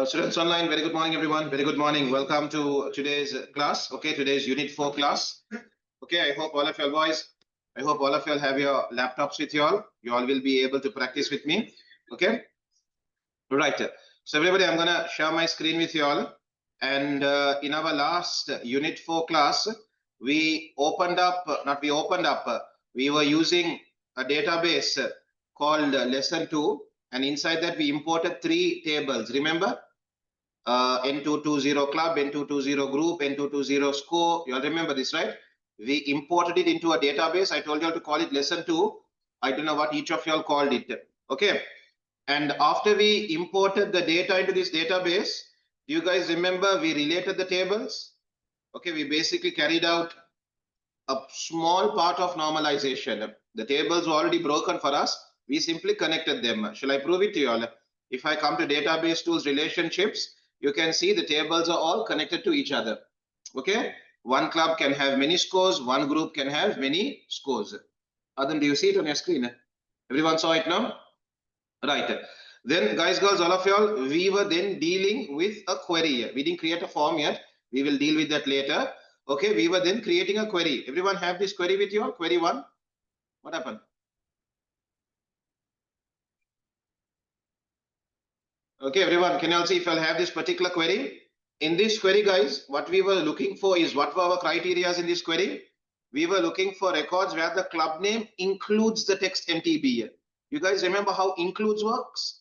Students online, very good morning, everyone. Very good morning. Welcome to today's class. Okay, today's Unit 4 class. Okay, I hope all of you boys, I hope all of you have your laptops with you all. You all will be able to practice with me. Okay, right. So everybody, I'm gonna share my screen with you all. And in our last Unit 4 class, we were using a database called Lesson 2, and inside that we imported 3 tables. Remember? N220 club, N220 group, N220 score. You all remember this, right? We imported it into a database. I told you all to call it lesson 2. I don't know what each of you all called it. Okay. And after we imported the data into this database, do you guys remember we related the tables? Okay, we basically carried out a small part of normalization. The tables were already broken for us. We simply connected them. Shall I prove it to you all? If I come to database tools relationships, you can see the tables are all connected to each other. Okay, one club can have many scores, one group can have many scores. Adam, do you see it on your screen? Everyone saw it now? Right. Then guys, girls, all of y'all, we were then dealing with a query. We didn't create a form yet. We will deal with that later. Okay, we were then creating a query. Everyone have this query with you all? Query 1. What happened? Okay, everyone, can you all see if I'll have this particular query? In this query, guys, what we were looking for is, what were our criteria in this query? We were looking for records where the club name includes the text MTB. You guys remember how includes works?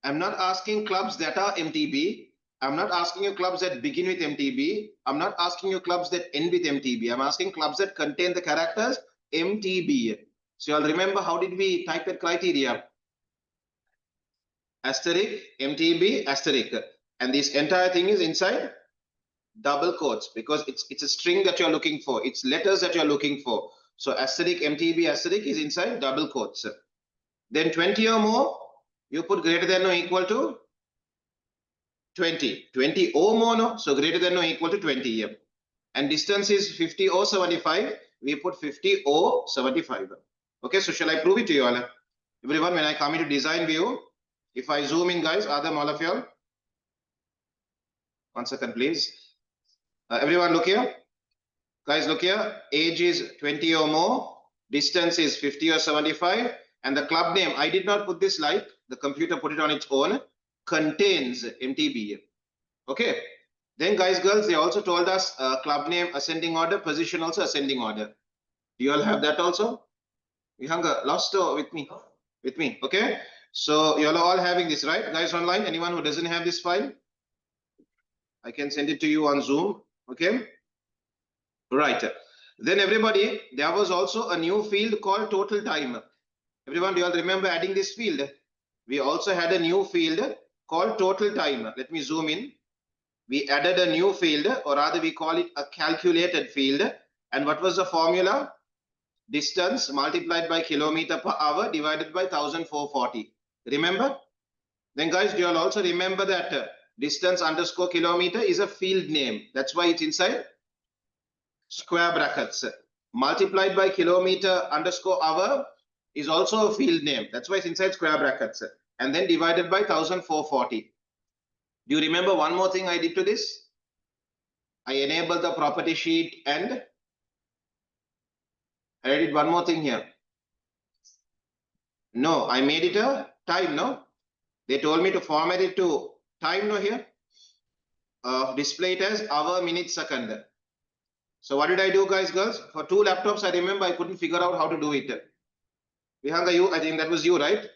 I'm not asking clubs that are MTB. I'm not asking you clubs that begin with MTB. I'm not asking you clubs that end with MTB. I'm asking clubs that contain the characters MTB. So you'll remember, how did we type that criteria? Asterisk, MTB, asterisk. And this entire thing is inside double quotes because it's a string that you're looking for. It's letters that you're looking for. So asterisk, MTB, asterisk is inside double quotes. Then 20 or more, you put greater than or equal to 20. 20 or more, no? So greater than or equal to 20 here. And distance is 50 or 75. We put 50 or 75. Okay, so shall I prove it to you all? Everyone, when I come into design view, if I zoom in, guys, Adam, all of you all. 1 second, please. Everyone, look here. Guys, look here. Age is 20 or more. Distance is 50 or 75. And the club name, I did not put this like, the computer put it on its own, contains MTB. Okay. Then, guys, girls, they also told us club name ascending order, position also ascending order. Do you all have that also? You hunger lost with me? With me. Okay. So you're all having this, right? Guys online, anyone who doesn't have this file, I can send it to you on Zoom. Okay. Right. Then everybody, there was also a new field called total time. Everyone, do you all remember adding this field? We also had a new field called total time. Let me zoom in. We added a new field, or rather we call it a calculated field. And what was the formula? Distance multiplied by kilometer per hour divided by 1440. Remember? Then guys, do you all also remember that distance underscore kilometer is a field name. That's why it's inside square brackets. Multiplied by kilometer underscore hour is also a field name. That's why it's inside square brackets. And then divided by 1440. Do you remember one more thing I did to this? I enabled the property sheet and I did one more thing here. No, I made it a time, no? They told me to format it to time, no, here. Display it as hour, minute, second. So what did I do, guys, girls? For 2 laptops, I remember I couldn't figure out how to do it. Vihanga, you, I think that was you, right?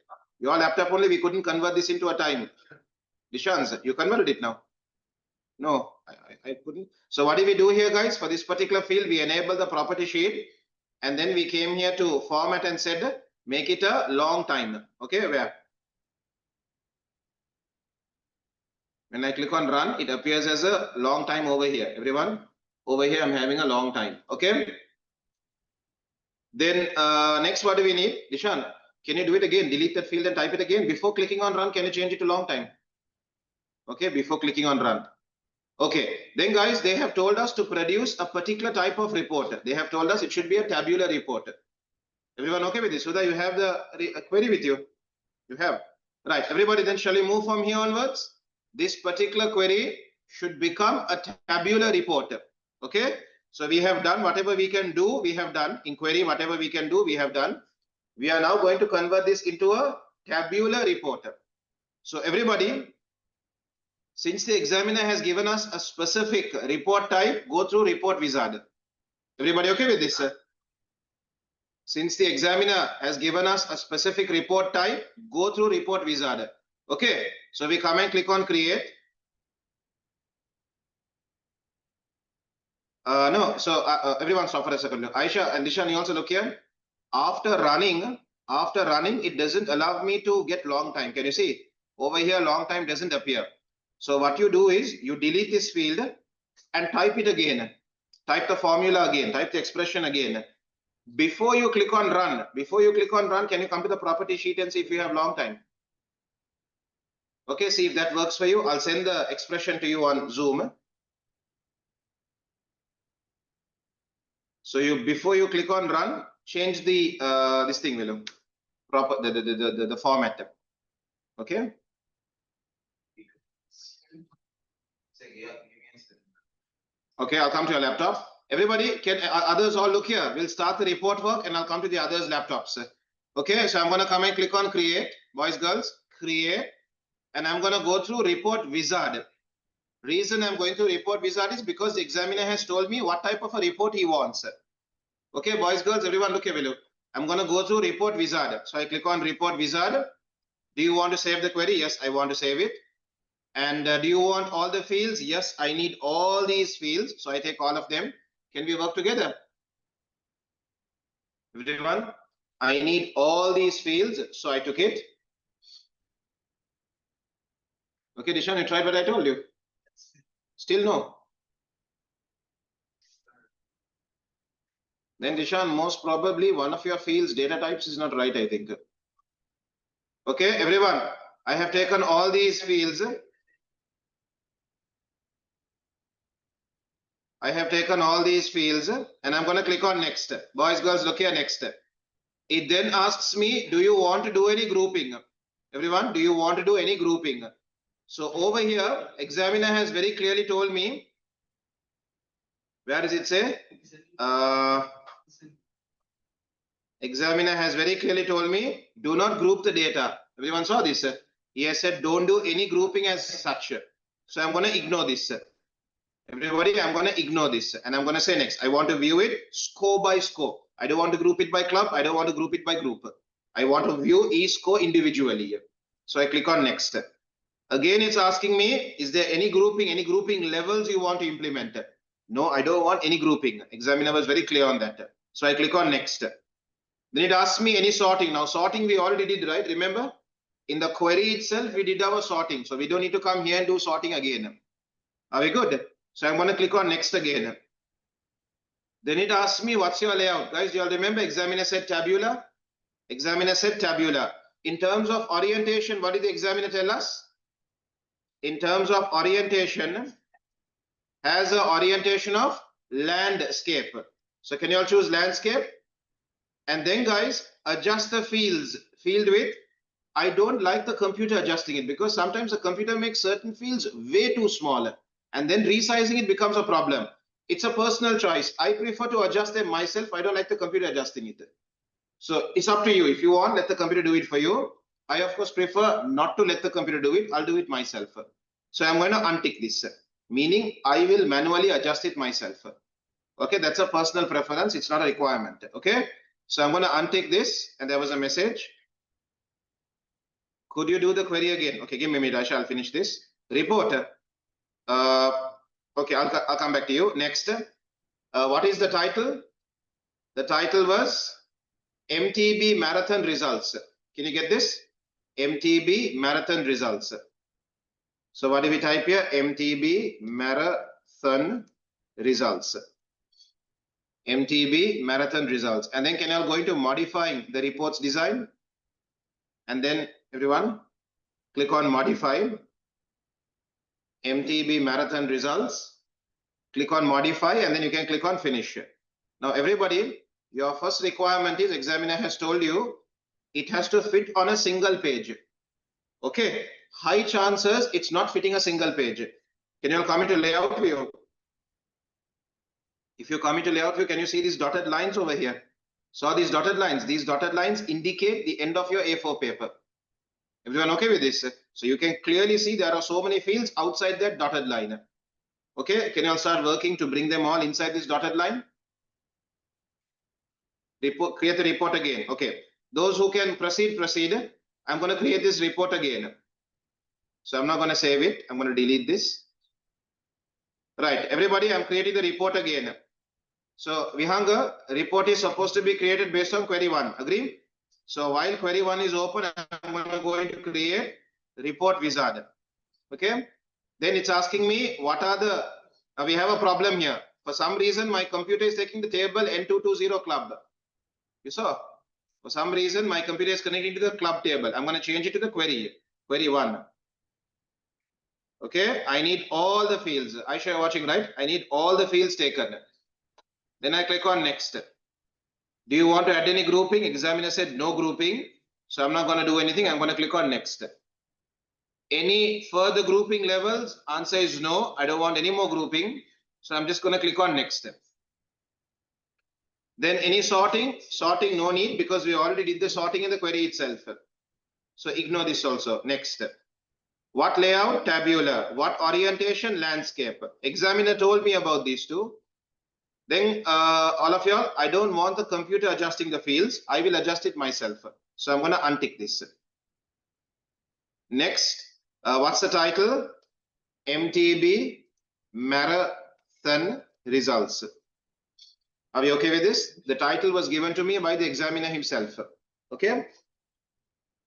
Your laptop only, we couldn't convert this into a time. Dishans, you converted it now. No, I couldn't. So what did we do here, guys? For this particular field, we enable the property sheet. And then we came here to format and said, make it a long time. Okay, where? When I click on run, it appears as a long time over here. Everyone, over here, I'm having a long time. Okay. Then next, what do we need? Dishan, can you do it again? Delete that field and type it again. Before clicking on run, can you change it to long time? Okay, before clicking on run. Okay, then guys, they have told us to produce a particular type of report. They have told us it should be a tabular report. Everyone okay with this? Sudha, you have the query with you? You have? Right, everybody, then shall we move from here onwards? this particular query should become a tabular report. Okay, so we have done whatever we can do, we have done in query, whatever we can do, we have done. We are now going to convert this into a tabular report. So everybody, since the examiner has given us a specific report type, go through report wizard. Everybody okay with this? Since the examiner has given us a specific report type, go through report wizard. Okay, so we come and click on create. No, so everyone stop for a second. Aisha and Dishan, you also look here. After running, it doesn't allow me to get long time. Can you see? Over here, long time doesn't appear. So what you do is you delete this field and type it again. Type the formula again, type the expression again. Before you click on run, can you come to the property sheet and see if you have long time? Okay, see if that works for you. I'll send the expression to you on Zoom. So before you click on run, change the this thing, Willow. Proper the format. Okay. Okay, I'll come to your laptop. Everybody, can others all look here? We'll start the report work and I'll come to the others' laptops. Okay, so I'm going to come and click on create, boys, girls, create, and I'm going to go through report wizard. Reason I'm going to report wizard is because the examiner has told me what type of a report he wants. Okay, boys, girls, everyone look here. I'm going to go through report wizard. So I click on report wizard. Do you want to save the query? Yes, I want to save it. And do you want all the fields? Yes, I need all these fields. So I take all of them. Can we work together? Everyone, I need all these fields. So I took it. Okay, Dishan, you tried what I told you. Still no. Then Dishan, most probably one of your fields data types is not right, I think. Okay, everyone, I have taken all these fields. I have taken all these fields and I'm going to click on next. Boys, girls, look here, next. It then asks me, do you want to do any grouping? Everyone, do you want to do any grouping? So over here, examiner has very clearly told me, where does it say? Examiner has very clearly told me, do not group the data. Everyone saw this? He has said, don't do any grouping as such. So I'm going to ignore this. Everybody, I'm going to ignore this and I'm going to say next. I want to view it score by score. I don't want to group it by club. I don't want to group it by group. I want to view each score individually. So I click on next. Again, it's asking me, is there any grouping levels you want to implement? No, I don't want any grouping. Examiner was very clear on that. So I click on next. Then it asks me any sorting. Now sorting we already did, right? Remember? In the query itself, we did our sorting. So we don't need to come here and do sorting again. Are we good? So I'm going to click on next again. Then it asks me, what's your layout? Guys, you all remember examiner said tabular? Examiner said tabular. In terms of orientation, what did the examiner tell us? In terms of orientation, has an orientation of landscape. So can you all choose landscape? And then guys, adjust the fields. Field width. I don't like the computer adjusting it because sometimes the computer makes certain fields way too small. And then resizing it becomes a problem. It's a personal choice. I prefer to adjust them myself. I don't like the computer adjusting it. So it's up to you. If you want, let the computer do it for you. I, of course, prefer not to let the computer do it. I'll do it myself. So I'm going to untick this, meaning I will manually adjust it myself. Okay, that's a personal preference. It's not a requirement. Okay, so I'm going to untick this. And there was a message. Could you do the query again? Okay, give me a minute. I'll finish this. Report. Okay, I'll come back to you. Next, what is the title? The title was MTB Marathon Results. Can you get this? MTB Marathon Results. So what do we type here? MTB Marathon Results. MTB Marathon Results. And then can you all go into modifying the reports design? And then everyone, click on modify. MTB Marathon Results. Click on modify and then you can click on finish. Now everybody, your first requirement is examiner has told you it has to fit on a single page. Okay, high chances it's not fitting a single page. Can you all come into layout view? If you come into layout view, can you see these dotted lines over here? So these dotted lines indicate the end of your A4 paper. Everyone okay with this? So you can clearly see there are so many fields outside that dotted line. Okay, can you all start working to bring them all inside this dotted line? Report, create the report again. Okay, those who can proceed. I'm going to create this report again. So I'm not going to save it. I'm going to delete this. Right, everybody, I'm creating the report again. So Vihanga, report is supposed to be created based on query 1. Agree? So while query 1 is open, I'm going to create report wizard. Okay. Then it's asking me what are the, we have a problem here. For some reason, my computer is taking the table N220 club. You saw? For some reason, my computer is connecting to the club table. I'm going to change it to the query 1. Okay. I need all the fields. Aisha, you're watching, right? I need all the fields taken. Then I click on next. Do you want to add any grouping? Examiner said no grouping. So I'm not going to do anything. I'm going to click on next. Any further grouping levels? Answer is no. I don't want any more grouping. So I'm just going to click on next. Then any sorting? Sorting no need because we already did the sorting in the query itself. So ignore this also. Next. What layout? Tabular. What orientation? Landscape. Examiner told me about these two. Then all of y'all, I don't want the computer adjusting the fields. I will adjust it myself. So I'm going to untick this. Next, what's the title? MTB Marathon Results. Are we okay with this? The title was given to me by the examiner himself. Okay.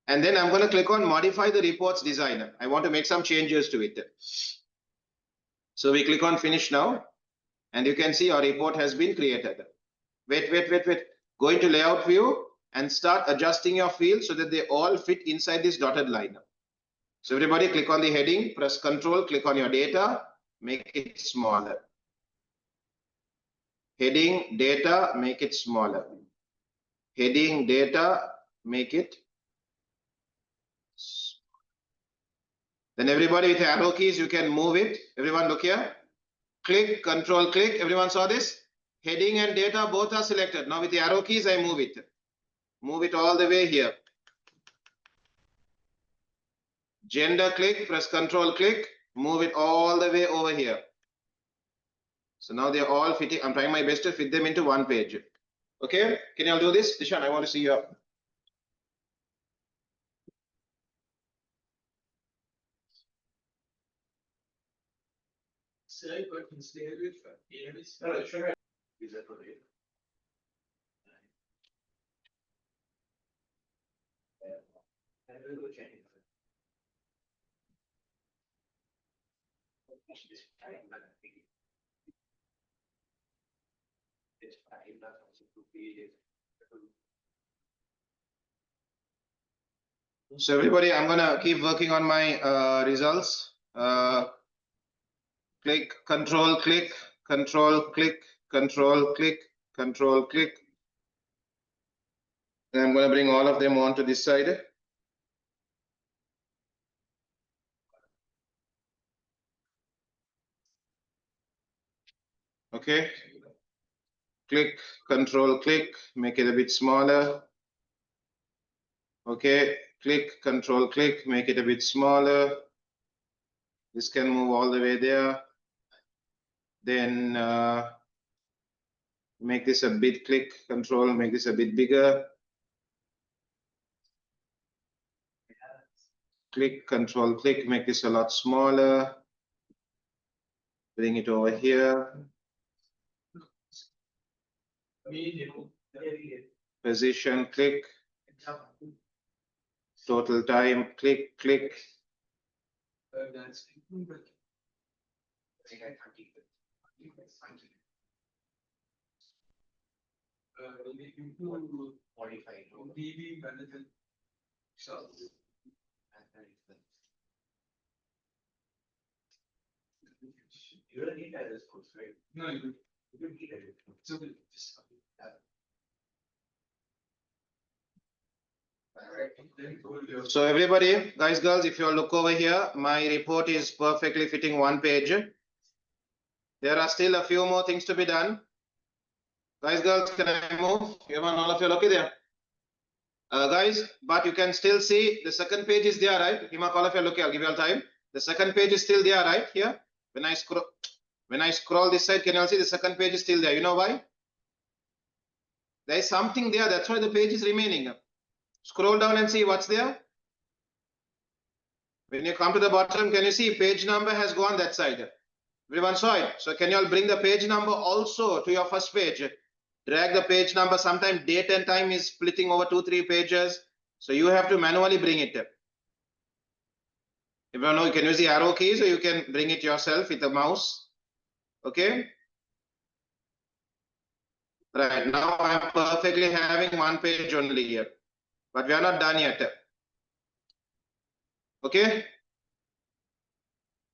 And then I'm going to click on modify the reports design. I want to make some changes to it. So we click on finish now. And you can see our report has been created. Wait. Go into layout view and start adjusting your fields so that they all fit inside this dotted line. So everybody click on the heading, press Control, click on your data, make it smaller. Heading, data, make it smaller. Heading, data, make it. Then everybody with arrow keys, you can move it. Everyone look here. Click, Control, click. Everyone saw this? Heading and data both are selected. Now with the arrow keys, I move it. Move it all the way here. Gender click, press Control click, move it all the way over here. So now they're all fitting. I'm trying my best to fit them into one page. Okay, can you all do this? Dishan, I want to see you. So everybody, I'm gonna keep working on my results. Click, Control, click, Control, click, Control, click, Control, click. And I'm gonna bring all of them onto this side. Okay. Click, Control, click, make it a bit smaller. Okay, click, Control, click, make it a bit smaller. This can move all the way there. Then make this a bit, click, Control, make this a bit bigger. Click, Control, click, make this a lot smaller. Bring it over here. Position, click. Total time, click, click. You don't need that as close, right? No, you don't need it. So just So everybody, guys, girls, if you all look over here, my report is perfectly fitting one page. There are still a few more things to be done. Guys, girls, can I move? Everyone, all of you, okay there? Guys, but you can still see the second page is there, right? Hima, all of you, look, I'll give you all time. The second page is still there, right? Here. When I scroll this side, can you all see the second page is still there? You know why? There is something there. That's why the page is remaining. Scroll down and see what's there. When you come to the bottom, can you see page number has gone that side? Everyone saw it. So can you all bring the page number also to your first page? Drag the page number. Sometimes date and time is splitting over 2-3 pages. So you have to manually bring it. If you don't know, you can use the arrow keys or you can bring it yourself with a mouse. Okay. Right now I'm perfectly having one page only here, but we are not done yet. Okay.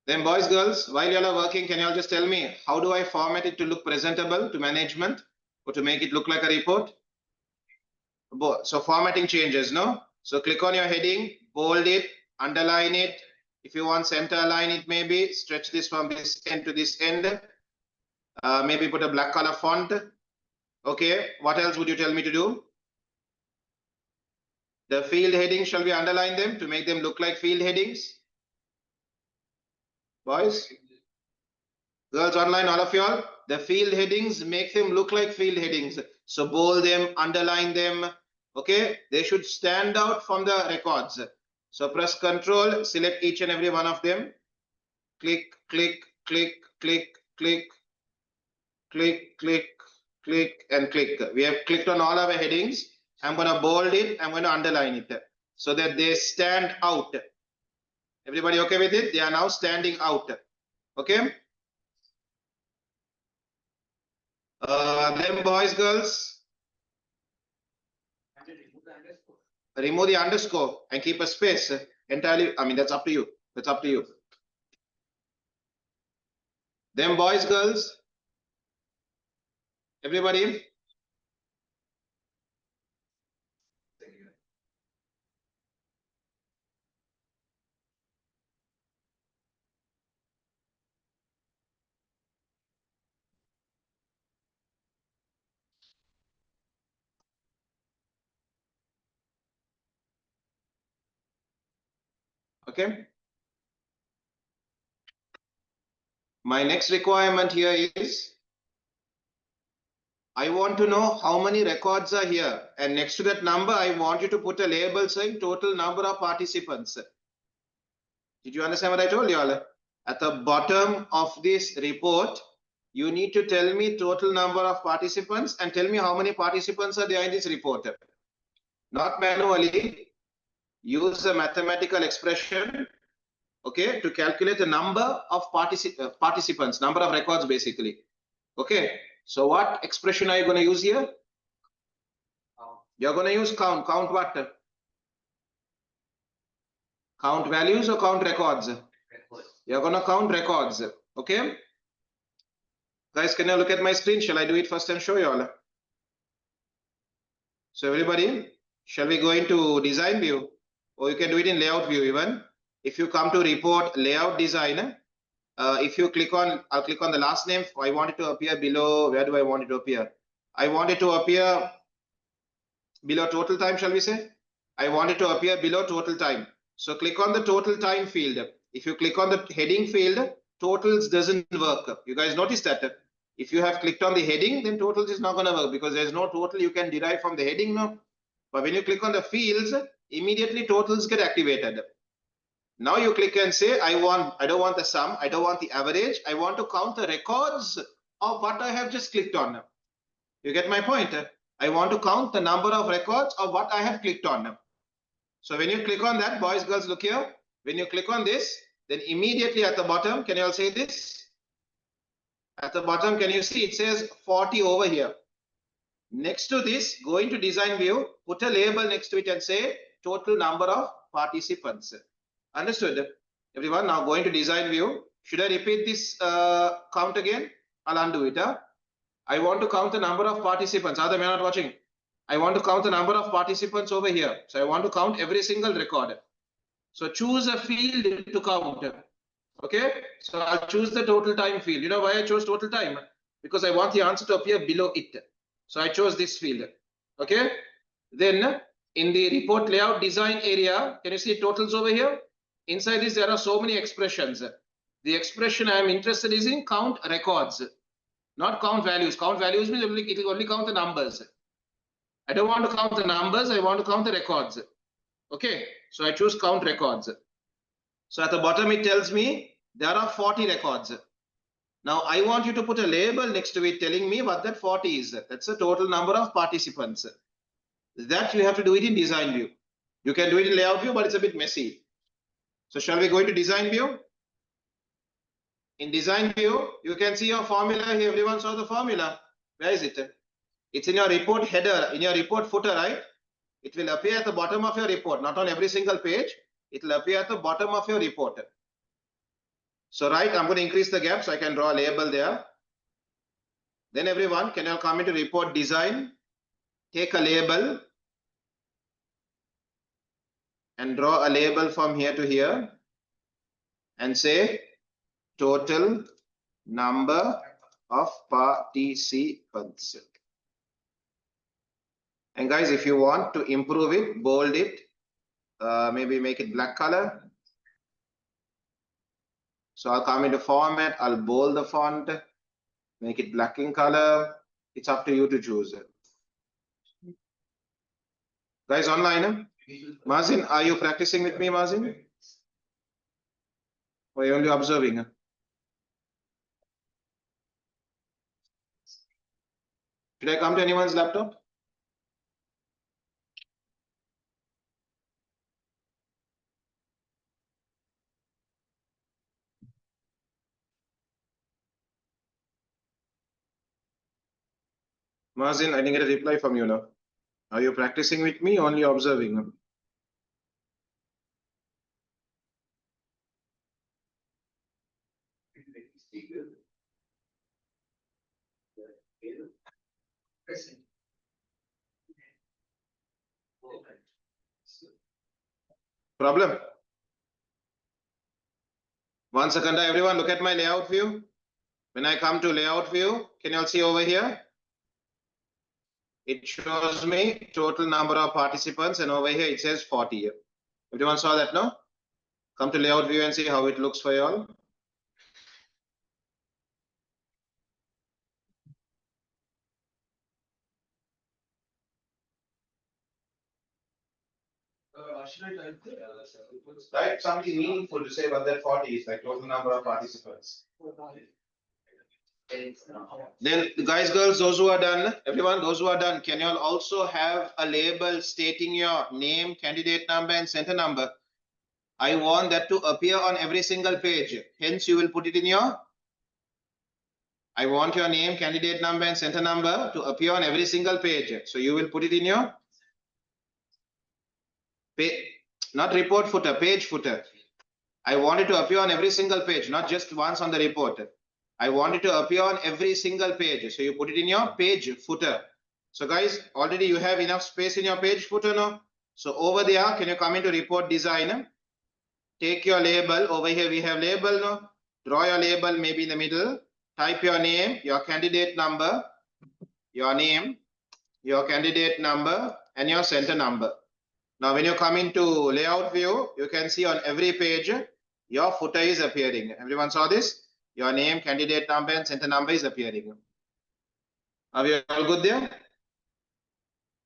Then boys, girls, while you all are working, can you all just tell me how do I format it to look presentable to management or to make it look like a report? So formatting changes, no? So click on your heading, bold it, underline it. If you want center align it, maybe stretch this from this end to this end. Maybe put a black color font. Okay, what else would you tell me to do? The field headings, shall we underline them to make them look like field headings? Boys, girls online, all of y'all, the field headings, make them look like field headings. So bold them, underline them. Okay, they should stand out from the records. So press Control, select each and every one of them. Click, click, click, click, click, click, click, click, and click. We have clicked on all our headings. I'm going to bold it. I'm going to underline it so that they stand out. Everybody okay with it? They are now standing out. Okay. Then boys, girls, remove the underscore and keep a space entirely. I mean, that's up to you. That's up to you. Then boys, girls, everybody. Okay. My next requirement here is I want to know how many records are here, and next to that number I want you to put a label saying total number of participants. Did you understand what I told you all? At the bottom of this report you need to tell me total number of participants and tell me how many participants are there in this report. Not manually, use a mathematical expression, okay, to calculate the number of participants, number of records basically. Okay, so what expression are you going to use here? You're going to use count. Count what? Count values or count records? You're going to count records. Okay. Guys, can you look at my screen? Shall I do it first and show you all? So everybody, shall we go into design view? Or you can do it in layout view even. If you come to report layout design, if you click on, I'll click on the last name. I want it to appear below. Where do I want it to appear? I want it to appear below total time, shall we say? I want it to appear below total time. So click on the total time field. If you click on the heading field, totals doesn't work. You guys notice that? If you have clicked on the heading, then totals is not going to work because there's no total you can derive from the heading now. But when you click on the fields, immediately totals get activated. Now you click and say, I don't want the sum, I don't want the average, I want to count the records of what I have just clicked on. You get my point? I want to count the number of records of what I have clicked on. So when you click on that, boys, girls, look here. When you click on this, then immediately at the bottom, can you all say this? At the bottom, can you see it says 40 over here? Next to this, go into design view, put a label next to it and say total number of participants. Understood? Everyone, now go into design view. Should I repeat this count again? I'll undo it. I want to count the number of participants. Are they not watching? I want to count the number of participants over here. So I want to count every single record. So choose a field to count. Okay, so I'll choose the total time field. You know why I chose total time? Because I want the answer to appear below it. So I chose this field. Okay, then in the report layout design area, can you see totals over here? Inside this, there are so many expressions. The expression I am interested is in count records, not count values. Count values means it will only count the numbers. I don't want to count the numbers, I want to count the records. Okay, so I choose count records. So at the bottom, it tells me there are 40 records. Now I want you to put a label next to it telling me what that 40 is. That's the total number of participants. That you have to do it in design view. You can do it in layout view, but it's a bit messy. So shall we go into design view? In design view, you can see your formula here. Everyone saw the formula. Where is it? It's in your report header, in your report footer, right? It will appear at the bottom of your report, not on every single page. It will appear at the bottom of your report. So right, I'm going to increase the gap so I can draw a label there. Then everyone, can you come into report design, take a label and draw a label from here to here and say total number of participants. And guys, if you want to improve it, bold it, maybe make it black color. So I'll come into format, I'll bold the font, make it black in color. It's up to you to choose it. Guys online, Mazin, are you practicing with me, Mazin? Or are you only observing? Should I come to anyone's laptop? Mazin, I didn't get a reply from you now. Are you practicing with me or only observing? Problem? One second, everyone look at my layout view. When I come to layout view, can you all see over here? It shows me total number of participants and over here it says 40. Everyone saw that, no? Come to layout view and see how it looks for you all. Type something meaningful to say what that 40 is, like total number of participants. Then the guys, girls, those who are done, everyone, those who are done, can you all also have a label stating your name, candidate number and center number? I want that to appear on every single page. Hence, you will put it in your, I want your name, candidate number and center number to appear on every single page. So you will put it in your page, not report footer, page footer. I want it to appear on every single page, not just once on the report. I want it to appear on every single page. So you put it in your page footer. So guys, already you have enough space in your page footer now. So over there, can you come into report design? Take your label. Over here we have label now. Draw your label maybe in the middle. Type your name, your candidate number, your name, your candidate number, and your center number. Now when you come into layout view, you can see on every page, your footer is appearing. Everyone saw this? Your name, candidate number, and center number is appearing. Are we all good there?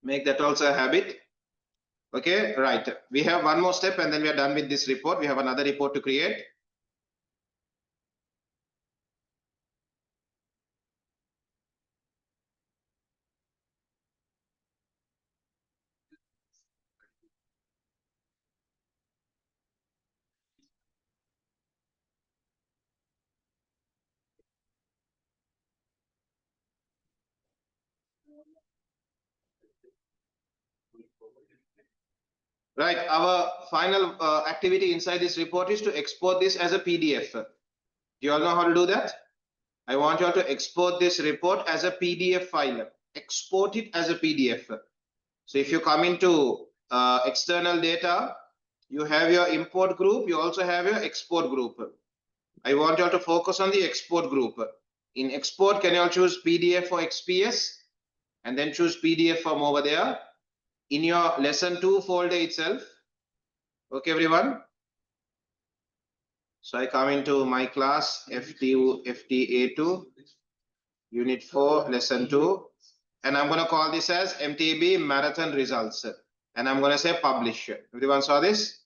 Make that also a habit. Okay, right. We have one more step and then we are done with this report. We have another report to create. Right, our final activity inside this report is to export this as a PDF. Do you all know how to do that? I want you all to export this report as a PDF file. Export it as a PDF. So if you come into external data, you have your import group, you also have your export group. I want you all to focus on the export group. In export, can you all choose PDF or XPS? And then choose PDF from over there. In your lesson 2 folder itself. Okay, everyone. So I come into my class FTA2, Unit 4, Lesson 2. And I'm going to call this as MTB Marathon Results. And I'm going to say publish. Everyone saw this?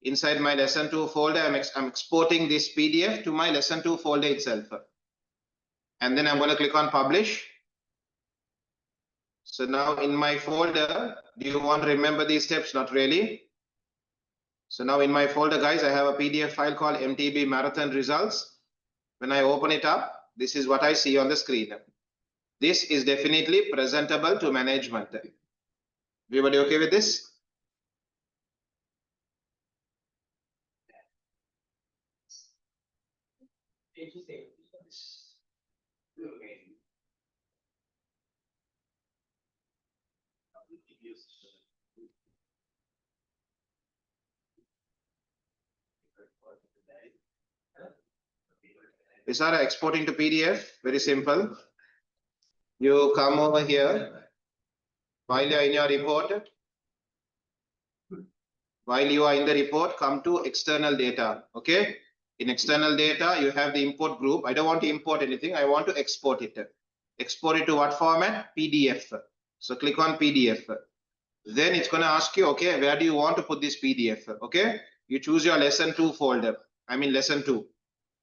Inside my lesson 2 folder, I'm exporting this PDF to my lesson 2 folder itself. And then I'm going to click on publish. So now in my folder, do you want to remember these steps? Not really. So now in my folder, guys, I have a PDF file called MTB Marathon Results. When I open it up, this is what I see on the screen. This is definitely presentable to management. Everybody okay with this? Isara, exporting to PDF, very simple. You come over here while you are in your report. While you are in the report, come to external data. Okay. In external data, you have the import group. I don't want to import anything. I want to export it. Export it to what format? PDF. So click on PDF. Then it's going to ask you, okay, where do you want to put this PDF? Okay. You choose your lesson 2 folder. I mean lesson 2.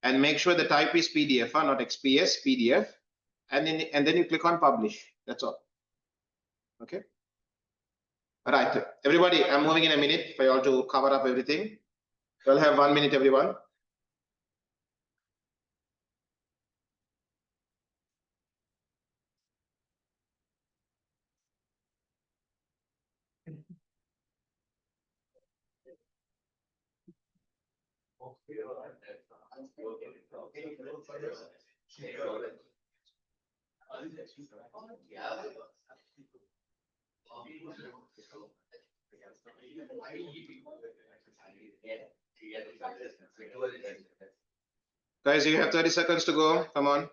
And make sure the type is PDF, not XPS, PDF. And then you click on publish. That's all. Okay. All right. Everybody, I'm moving in a minute for you all to cover up everything. We'll have 1 minute, everyone. Guys, you have 30 seconds to go. Come on.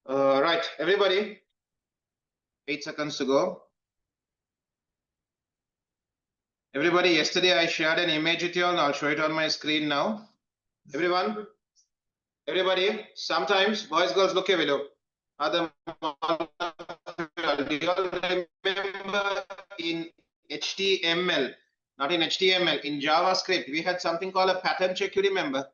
Right, everybody. 8 seconds to go. Everybody, yesterday I shared an image with you all. I'll show it on my screen now. Everyone, everybody, sometimes boys, girls, look here, video. Do you all remember in HTML, not in HTML, in JavaScript, we had something called a pattern check, you remember?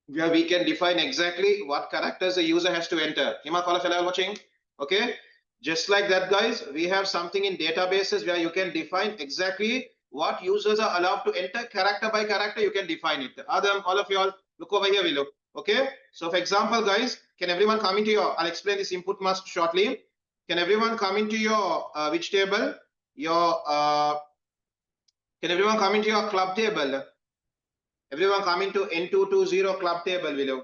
Where we can define exactly what characters the user has to enter. Hima, call a fellow watching. Okay. Just like that, guys, we have something in databases where you can define exactly what users are allowed to enter character by character. You can define it. Adam, all of you all, look over here below. Okay. So for example, guys, can everyone come into your, I'll explain this input mask shortly. Can everyone come into your, which table? Your, can everyone come into your club table? Everyone come into N220 club table below.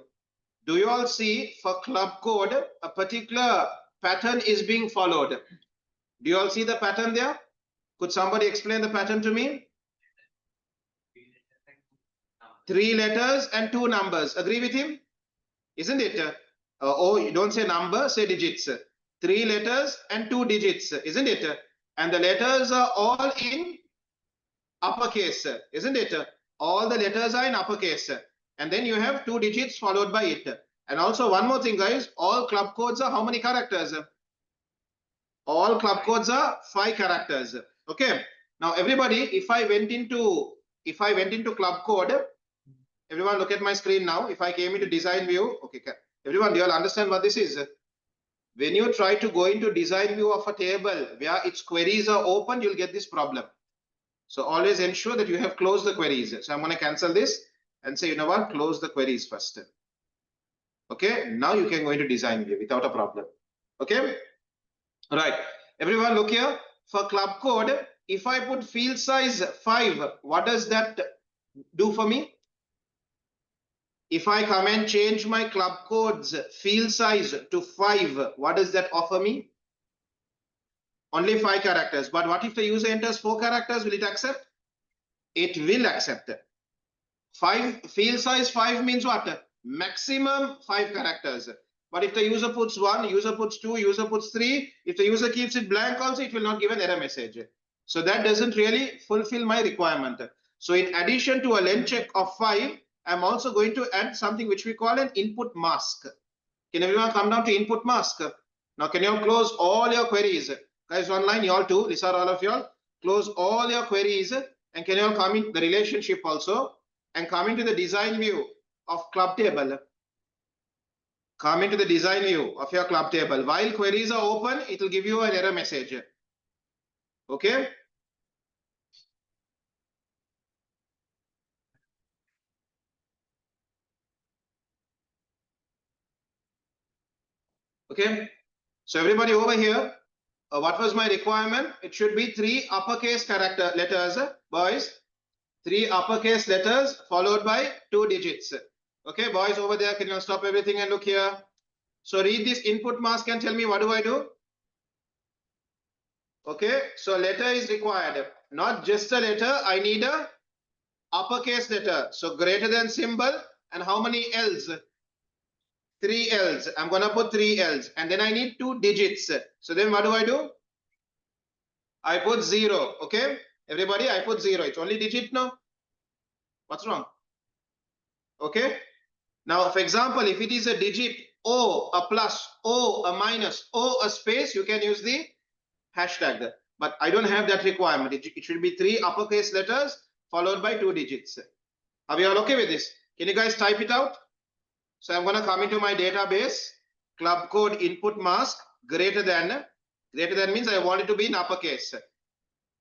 Do you all see for club code, a particular pattern is being followed? Do you all see the pattern there? Could somebody explain the pattern to me? 3 letters and 2 numbers. Agree with him? Isn't it? Oh, you don't say number, say digits. 3 letters and 2 digits, isn't it? And the letters are all in uppercase, isn't it? All the letters are in uppercase. And then you have 2 digits followed by it. And also one more thing, guys, all club codes are how many characters? All club codes are 5 characters. Okay. Now everybody, if I went into club code, everyone look at my screen now. If I came into design view, okay, everyone, do you all understand what this is? When you try to go into design view of a table where its queries are open, you'll get this problem. So always ensure that you have closed the queries. So I'm going to cancel this and say, you know what, close the queries first. Okay, now you can go into design view without a problem. Okay, right. Everyone look here. For club code, if I put field size 5, what does that do for me? If I come and change my club code's field size to 5, what does that offer me? Only 5 characters. But what if the user enters 4 characters? Will it accept? It will accept. 5 field size 5 means what? Maximum 5 characters. But if the user puts 1, user puts 2, user puts 3, if the user keeps it blank also, it will not give an error message. So that doesn't really fulfill my requirement. So in addition to a length check of 5, I'm also going to add something which we call an input mask. Can everyone come down to input mask? Now can you all close all your queries? Guys online, you all too, these are all of you all. Close all your queries and can you all come in the relationship also and come into the design view of club table. Come into the design view of your club table. While queries are open, it will give you an error message. Okay. Okay. So everybody over here, what was my requirement? It should be 3 uppercase character letters, boys. 3 uppercase letters followed by 2 digits. Okay, boys over there, can you stop everything and look here? So read this input mask and tell me what do I do? Okay, so letter is required. Not just a letter, I need a uppercase letter. So greater than symbol and how many L's? 3 L's. I'm gonna put 3 L's and then I need 2 digits. So then what do? I put 0. Okay, everybody, I put 0. It's only digit now. What's wrong? Okay. Now, for example, if it is a digit O, a plus, O, a minus, O, a space, you can use the hashtag. But I don't have that requirement. It should be 3 uppercase letters followed by 2 digits. Are we all okay with this? Can you guys type it out? So I'm going to come into my database, club code input mask, greater than means I want it to be in uppercase.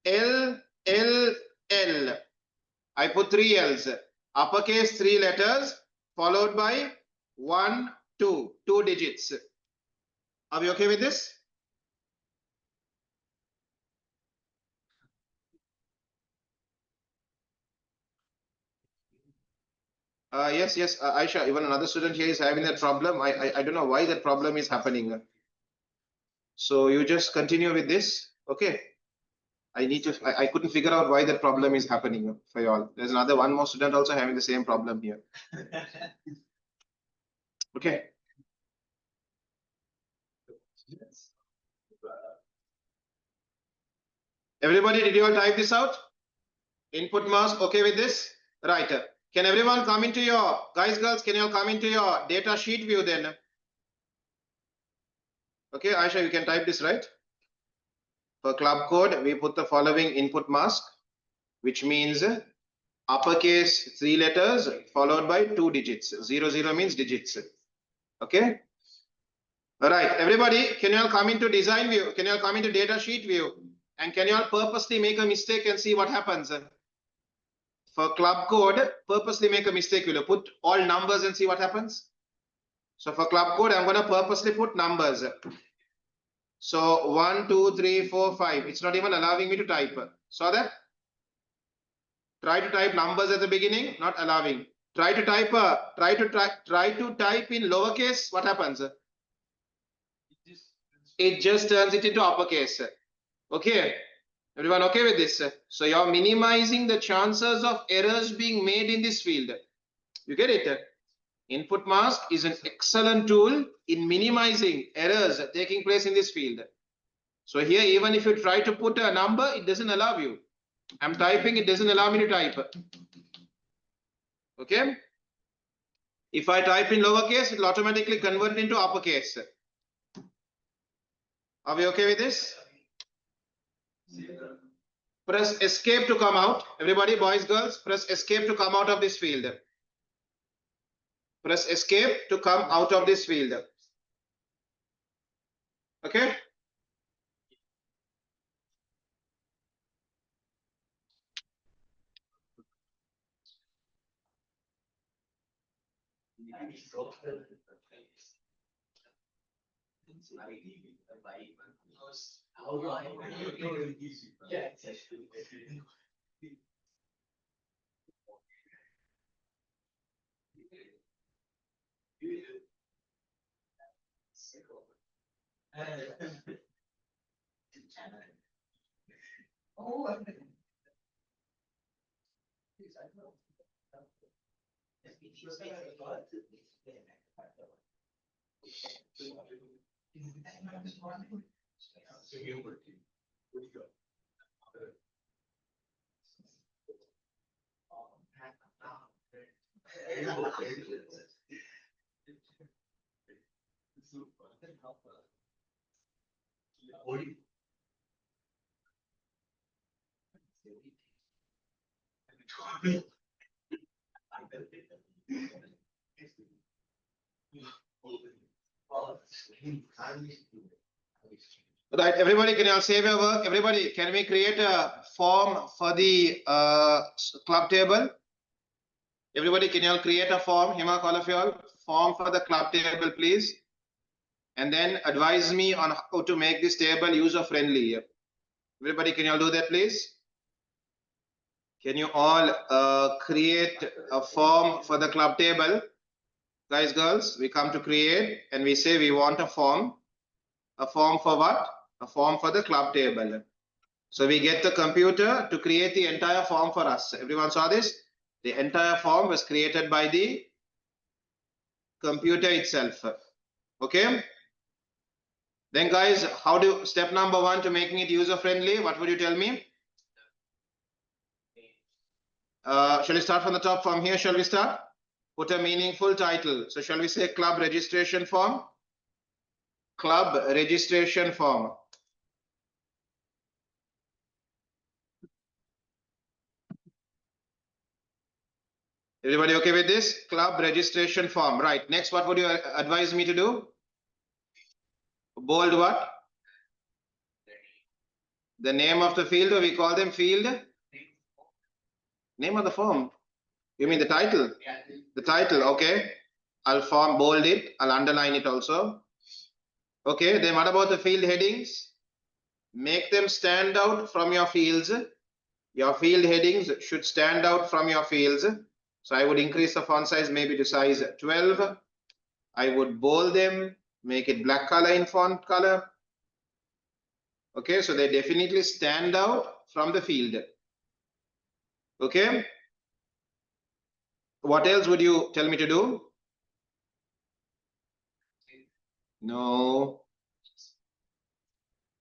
L, L, L. I put 3 L's. Uppercase 3 letters followed by 1, 2 digits. Are we okay with this? Yes, Aisha, even another student here is having that problem. I don't know why that problem is happening. So you just continue with this. Okay. I couldn't figure out why that problem is happening for you all. There's one more student also having the same problem here. Okay. Everybody, did you all type this out? Input mask, okay with this? Right. Can everyone come into your, guys, girls, can you all come into your data sheet view then? Okay, Aisha, you can type this, right? For club code, we put the following input mask, which means uppercase 3 letters followed by 2 digits. 00 means digits. Okay. All right, everybody, can you all come into design view? Can you all come into data sheet view? And can you all purposely make a mistake and see what happens? For club code, purposely make a mistake. Will you put all numbers and see what happens? So for club code, I'm going to purposely put numbers. So 1, 2, 3, 4, 5. It's not even allowing me to type. Saw that? Try to type numbers at the beginning, not allowing. Try to type in lowercase. What happens? It just turns it into uppercase. Okay. Everyone okay with this? So you're minimizing the chances of errors being made in this field. You get it? Input mask is an excellent tool in minimizing errors taking place in this field. So here, even if you try to put a number, it doesn't allow you. I'm typing, it doesn't allow me to type. Okay. If I type in lowercase, it will automatically convert into uppercase. Are we okay with this? Press escape to come out. Everybody, boys, girls, press escape to come out of this field. Press escape to come out of this field. Okay? Right, everybody, can you all save your work? Everybody, can we create a form for the club table? Everybody, can you all create a form? Hima, all of you all, form for the club table, please. And then advise me on how to make this table user friendly. Everybody, can you all do that, please? Can you all create a form for the club table? Guys, girls, we come to create and we say we want a form. A form for what? A form for the club table. So we get the computer to create the entire form for us. Everyone saw this? The entire form was created by the computer itself. Okay? Then guys, how do step number 1 to making it user friendly? What would you tell me? Shall we start from the top? From here, shall we start? Put a meaningful title. So shall we say club registration form? Club registration form. Everybody okay with this? Club registration form. Right. Next, what would you advise me to do? Bold what? The name of the field, or we call them field? Name of the form. You mean the title? The title, okay. I'll bold it. I'll underline it also. Okay, then what about the field headings? Make them stand out from your fields. Your field headings should stand out from your fields. So I would increase the font size maybe to size 12. I would bold them, make it black color in font color. Okay, so they definitely stand out from the field. Okay. What else would you tell me to do? No.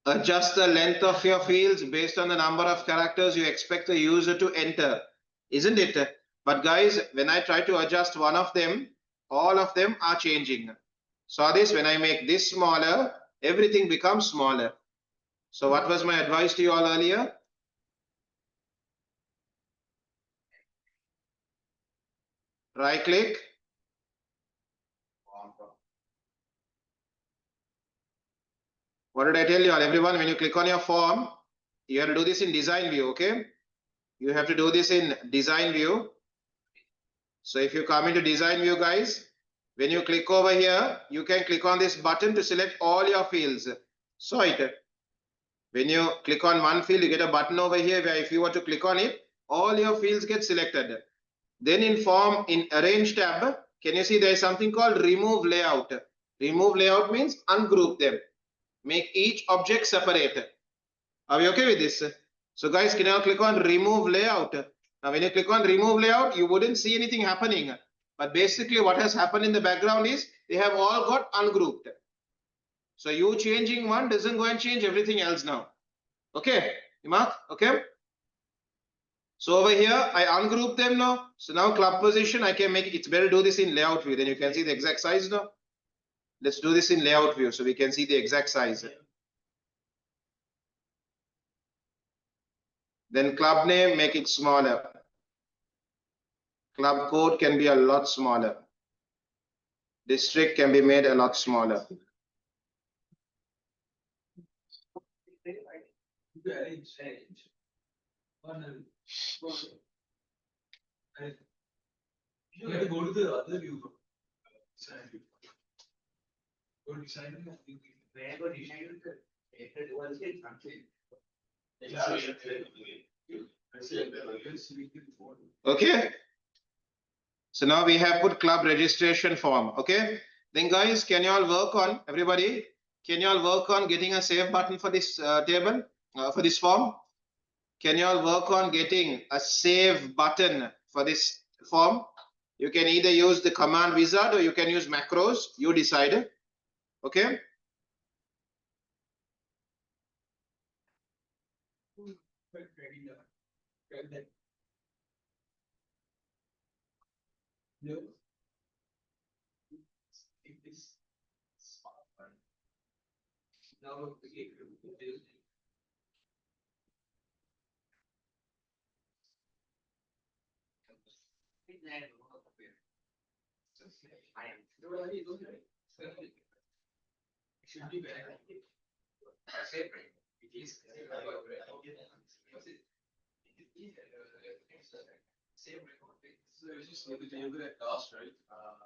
Adjust the length of your fields based on the number of characters you expect the user to enter, isn't it? But guys, when I try to adjust one of them, all of them are changing. Saw this? When I make this smaller, everything becomes smaller. So what was my advice to you all earlier? Right click. What did I tell you all? Everyone, when you click on your form, you have to do this in design view, okay? You have to do this in design view. So if you come into design view, guys, when you click over here, you can click on this button to select all your fields. So when you click on one field, you get a button over here where if you were to click on it, all your fields get selected. Then in form, in arrange tab, can you see there is something called remove layout? Remove layout means ungroup them. Make each object separate. Are we okay with this? So guys, can you click on remove layout? Now when you click on remove layout, you wouldn't see anything happening. But basically what has happened in the background is they have all got ungrouped. So you changing one doesn't go and change everything else now. Okay, Mark, okay. So over here, I ungroup them now. So now club position, I can make it's better to do this in layout view. Then you can see the exact size now. Let's do this in layout view so we can see the exact size. Then club name, make it smaller. Club code can be a lot smaller. District can be made a lot smaller. Okay. So now we have put club registration form. Okay. Then guys, can you all work on, everybody, can you all work on getting a save button for this table, for this form? Can you all work on getting a save button for this form? You can either use the command wizard or you can use macros. You decide. Okay.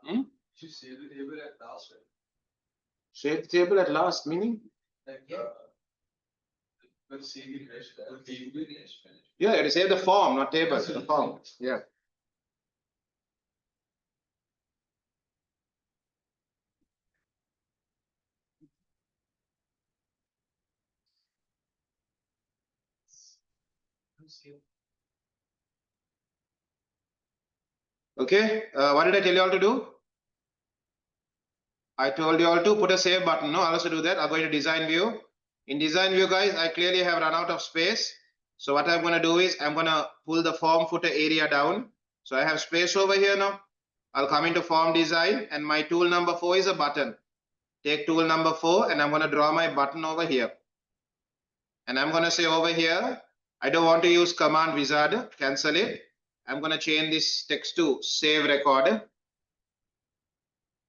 Hmm? Save the table at last, meaning? Yeah, it is save the form, not table. The form. Yeah. Okay. What did I tell you all to do? I told you all to put a save button. No, I'll also do that. I'll go into design view. In design view, guys, I clearly have run out of space. So what I'm going to do is I'm going to pull the form footer area down. So I have space over here now. I'll come into form design and my tool number 4 is a button. Take tool number 4 and I'm going to draw my button over here. And I'm going to say over here, I don't want to use command wizard. Cancel it. I'm going to change this text to save record.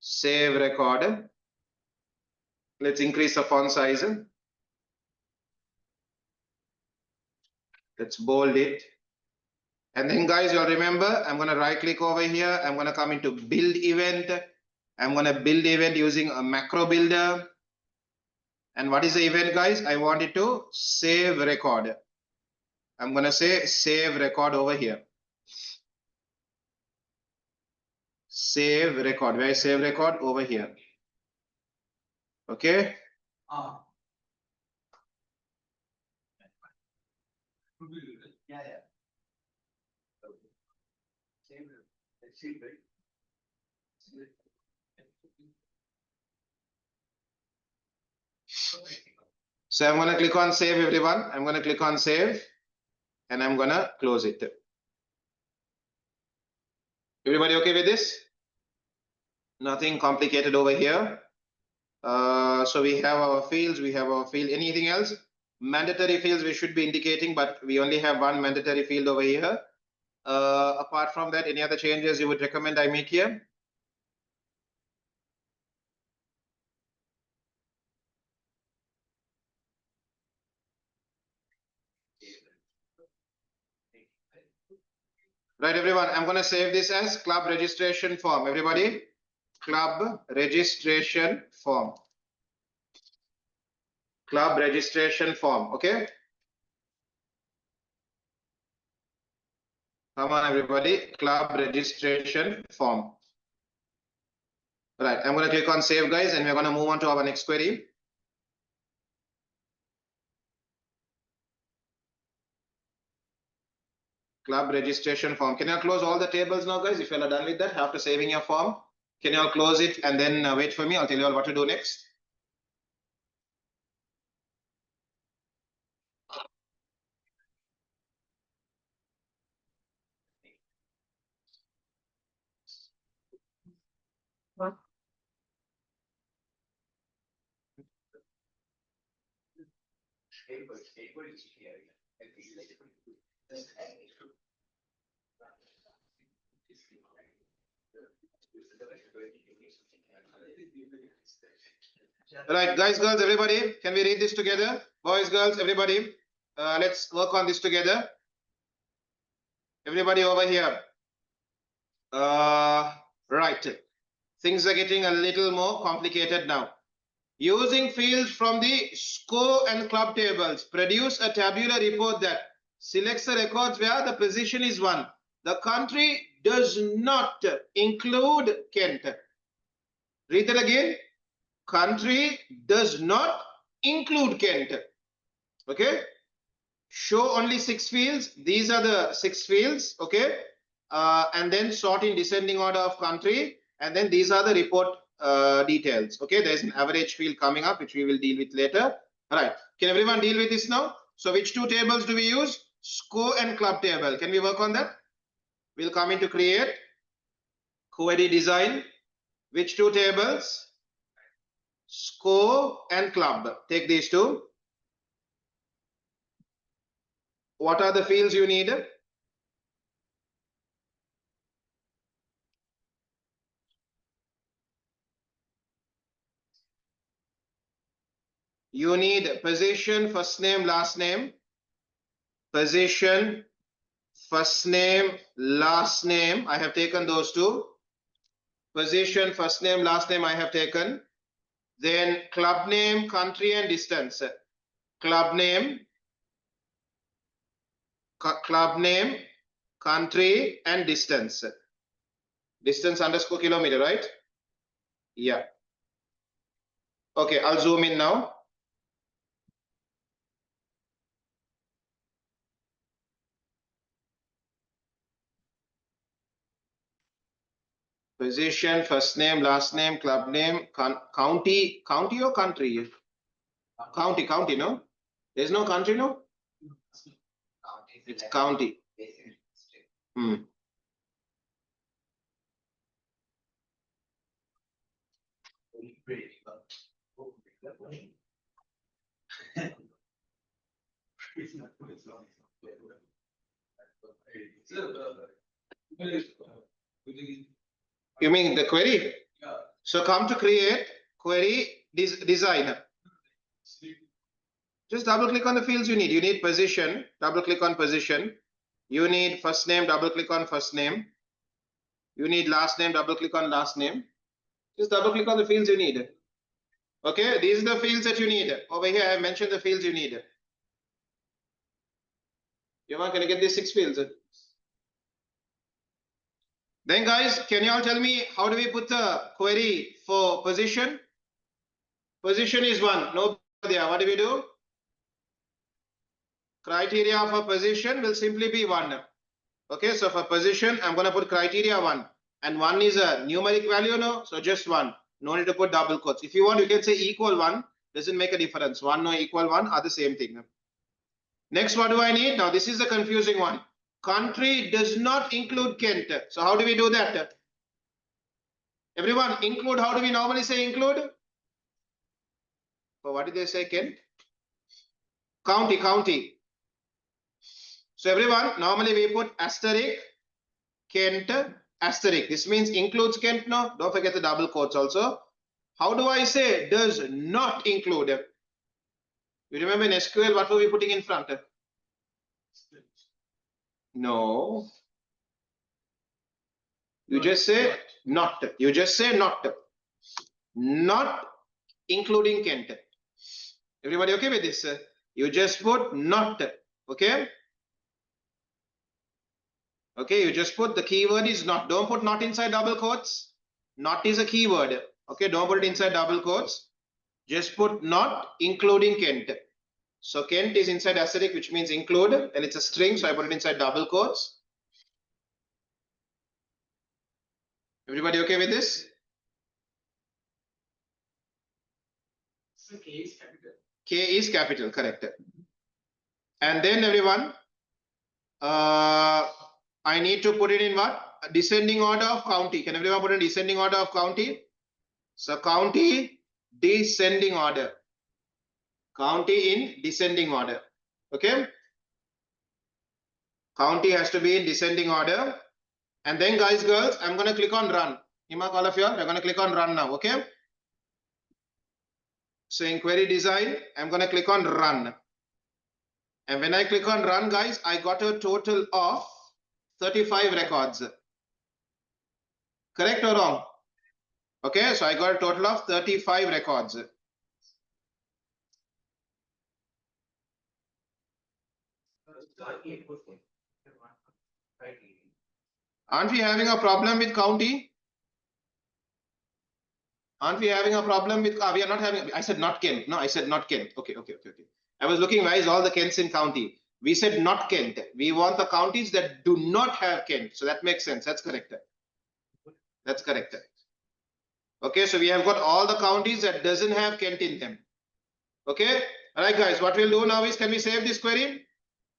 Save record. Let's increase the font size. Let's bold it. And then guys, you'll remember, I'm going to right click over here. I'm going to come into build event. I'm going to build event using a macro builder. And what is the event, guys? I want it to save record. I'm going to say save record over here. Save record. Where is save record? Over here. Okay. So I'm going to click on save, everyone. I'm going to click on save and I'm going to close it. Everybody okay with this? Nothing complicated over here. So we have our fields, we have our field. Anything else? Mandatory fields we should be indicating, but we only have one mandatory field over here. Apart from that, any other changes you would recommend I make here? Right, everyone, I'm going to save this as club registration form. Everybody, club registration form. Club registration form, okay? Come on, everybody, club registration form. Right, I'm going to click on save, guys, and we're going to move on to our next query. Club registration form. Can you all close all the tables now, guys? If you are done with that, after saving your form, can you all close it and then wait for me? I'll tell you all what to do next. Right, guys, girls, everybody, can we read this together? Boys, girls, everybody, let's work on this together. Everybody over here. Right. Things are getting a little more complicated now. Using fields from the score and club tables, produce a tabular report that selects the records where the position is 1. The country does not include Kent. Read that again. Country does not include Kent. Okay. Show only 6 fields. These are the 6 fields. Okay. And then sort in descending order of country. And then these are the report details. Okay, there's an average field coming up, which we will deal with later. All right, can everyone deal with this now? So which 2 tables do we use? Score and club table. Can we work on that? We'll come into create, query design. Which 2 tables? Score and club. Take these 2. What are the fields you need? You need position, first name, last name. Position, first name, last name. I have taken those 2. Position, first name, last name I have taken. Then club name, country and distance. Club name, country and distance. Distance underscore kilometer, right? Yeah. Okay, I'll zoom in now. Position, first name, last name, club name, county or country? County, no? There's no country, no? It's county. You mean the query? Yeah. So come to create, query, design. Just double click on the fields you need. You need position, double click on position. You need first name, double click on first name. You need last name, double click on last name. Just double click on the fields you need. Okay, these are the fields that you need. Over here, I have mentioned the fields you need. You're not going to get these 6 fields. Then guys, can you all tell me how do we put the query for position? Position is 1. No there. What do we do? Criteria for position will simply be 1. Okay, so for position, I'm going to put criteria 1. And 1 is a numeric value, no? So just 1. No need to put double quotes. If you want, you can say equal 1. Doesn't make a difference. 1 or equal 1 are the same thing. Next, what do I need? Now, this is the confusing one. Country does not include Kent. So how do we do that? Everyone, include. How do we normally say include? So what did they say, Kent? County. So everyone, normally we put asterisk, Kent, asterisk. This means includes Kent, no? Don't forget the double quotes also. How do I say does not include? You remember in SQL, what were we putting in front? No. You just say not. You just say not. Not including Kent. Everybody okay with this? You just put not. Okay. Okay, you just put the keyword is not. Don't put not inside double quotes. Not is a keyword. Okay, don't put it inside double quotes. Just put not including Kent. So Kent is inside asterisk, which means include, and it's a string, so I put it inside double quotes. Everybody okay with this? So K is capital. K is capital, correct. And then everyone, I need to put it in what? A descending order of county. Can everyone put in descending order of county? So county, descending order. County in descending order. Okay. County has to be in descending order. And then guys, girls, I'm going to click on run. Mark all of you, we're going to click on run now, okay? So in query design, I'm going to click on run. And when I click on run, guys, I got a total of 35 records. Correct or wrong? Okay, so I got a total of 35 records. Aren't we having a problem with county? Aren't we having a problem with, we are not having, I said not Kent. No, I said not Kent. Okay. I was looking, why is all the Kents in county? We said not Kent. We want the counties that do not have Kent. So that makes sense. That's correct. That's correct. Okay, so we have got all the counties that doesn't have Kent in them. Okay, all right, guys, what we'll do now is, can we save this query?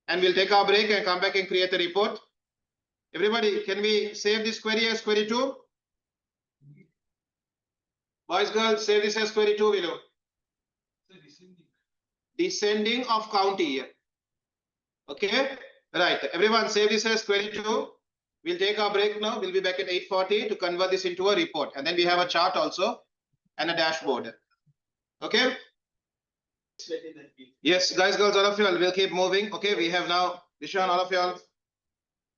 And we'll take our break and come back and create a report. Everybody, can we save this query as query 2? Boys, girls, save this as query 2 below. Descending of county. Okay, right. Everyone, save this as query 2. We'll take our break now. We'll be back at 8:40 to convert this into a report. And then we have a chart also and a dashboard. Okay. Yes, guys, girls, all of you all, we'll keep moving. Okay, we have now, Dishan, all of you all,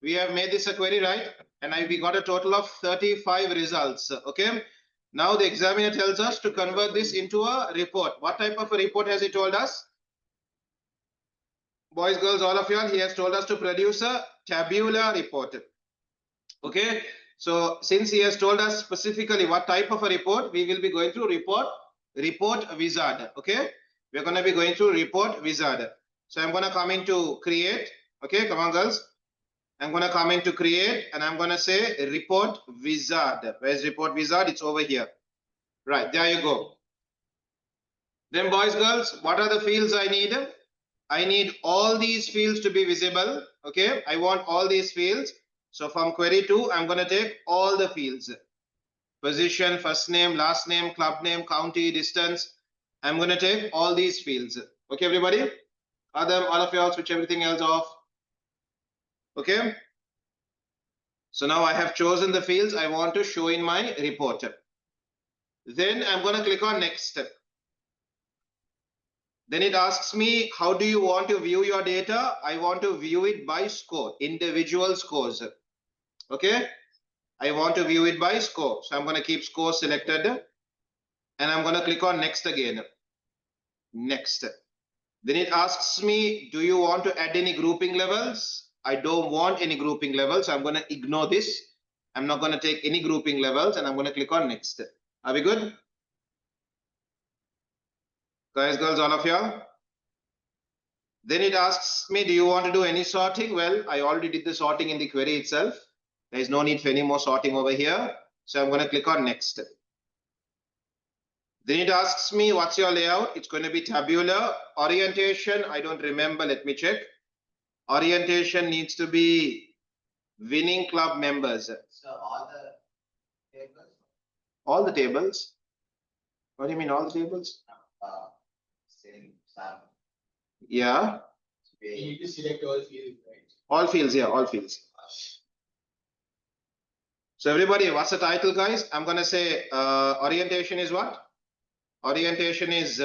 we have made this a query, right? And we got a total of 35 results. Okay. Now the examiner tells us to convert this into a report. What type of a report has he told us? Boys, girls, all of you all, he has told us to produce a tabular report. Okay. So since he has told us specifically what type of a report, we will be going through report wizard. Okay. We're going to be going through report wizard. So I'm going to come into create. Okay. Come on, girls. I'm going to come into create and I'm going to say report wizard. Where's report wizard? It's over here. Right. There you go. Then boys, girls, what are the fields I need? I need all these fields to be visible. Okay. I want all these fields. So from query 2, I'm going to take all the fields. Position, first name, last name, club name, county, distance. I'm going to take all these fields. Okay, everybody? Adam, all of you all switch everything else off. Okay. So now I have chosen the fields I want to show in my report. Then I'm going to click on next. Then it asks me, how do you want to view your data? I want to view it by score, individual scores. Okay. I want to view it by score. So I'm going to keep score selected and I'm going to click on next again. Next. Then it asks me, do you want to add any grouping levels? I don't want any grouping levels. So I'm going to ignore this. I'm not going to take any grouping levels and I'm going to click on next. Are we good? Guys, girls, all of you. Then it asks me, do you want to do any sorting? Well, I already did the sorting in the query itself. There is no need for any more sorting over here. So I'm going to click on next. Then it asks me, what's your layout? It's going to be tabular. Orientation, I don't remember. Let me check. Orientation needs to be winning club members. So all the tables? All the tables? What do you mean all the tables? Same sum. Yeah. You need to select all fields, right? All fields, yeah, all fields. So everybody, what's the title, guys? I'm going to say orientation is what? Orientation is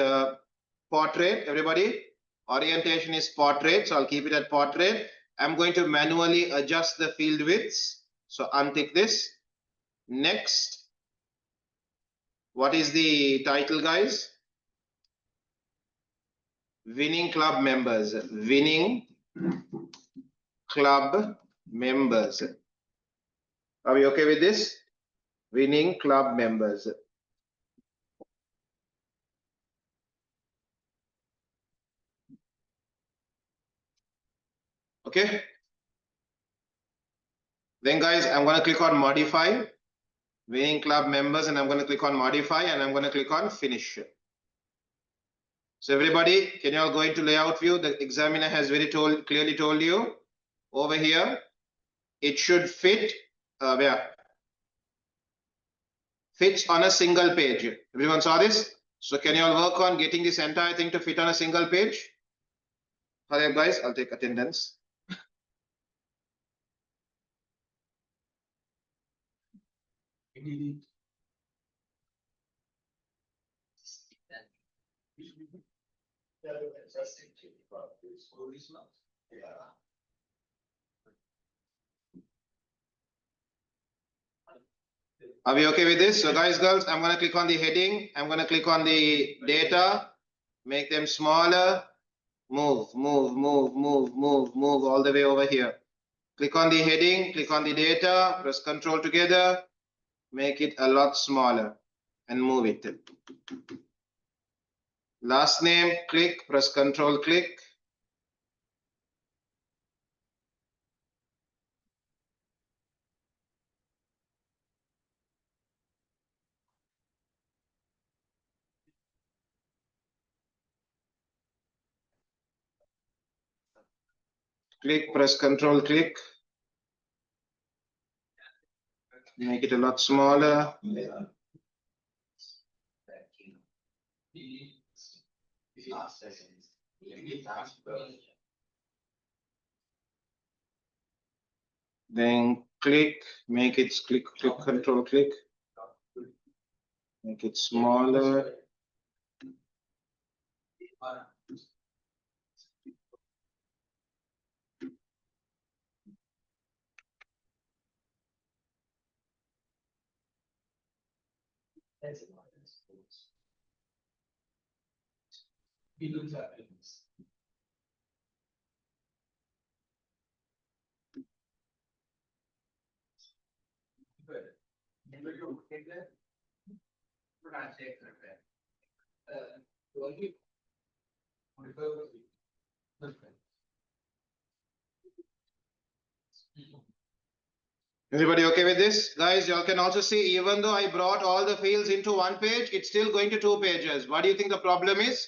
portrait, everybody. Orientation is portrait, so I'll keep it at portrait. I'm going to manually adjust the field widths. So untick this. Next. What is the title, guys? Winning club members. Winning club members. Are we okay with this? Winning club members. Okay. Then guys, I'm going to click on modify. Winning club members and I'm going to click on modify and I'm going to click on finish. So everybody, can you all go into layout view? The examiner has very clearly told you over here, it should fit where? Fits on a single page. Everyone saw this? So can you all work on getting this entire thing to fit on a single page? Hurry up guys, I'll take attendance. Are we okay with this? So guys, girls, I'm going to click on the heading. I'm going to click on the data, make them smaller, move all the way over here. Click on the heading, click on the data, press Control together, make it a lot smaller and move it. Last name, click, press Control, click. Click, press Control, click. Make it a lot smaller. Then click, make it click, Control, click. Make it smaller. Everybody okay with this? Guys, you all can also see, even though I brought all the fields into one page, it's still going to 2 pages. What do you think the problem is?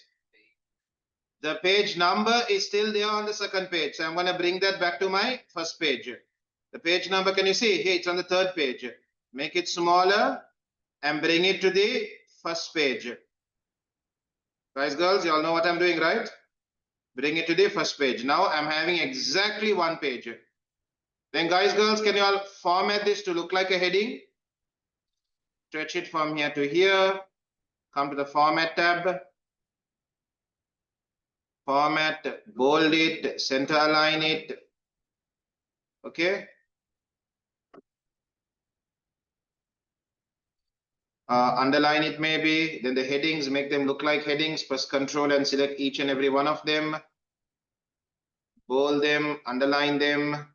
The page number is still there on the second page. So I'm going to bring that back to my first page. The page number, can you see? Here, it's on the third page. Make it smaller and bring it to the first page. Guys, girls, you all know what I'm doing, right? Bring it to the first page. Now I'm having exactly 1 page. Then guys, girls, can you all format this to look like a heading? Stretch it from here to here. Come to the Format tab. Format, bold it, center align it. Okay. Underline it maybe. Then the headings, make them look like headings. Press Control and select each and every one of them. Bold them, underline them.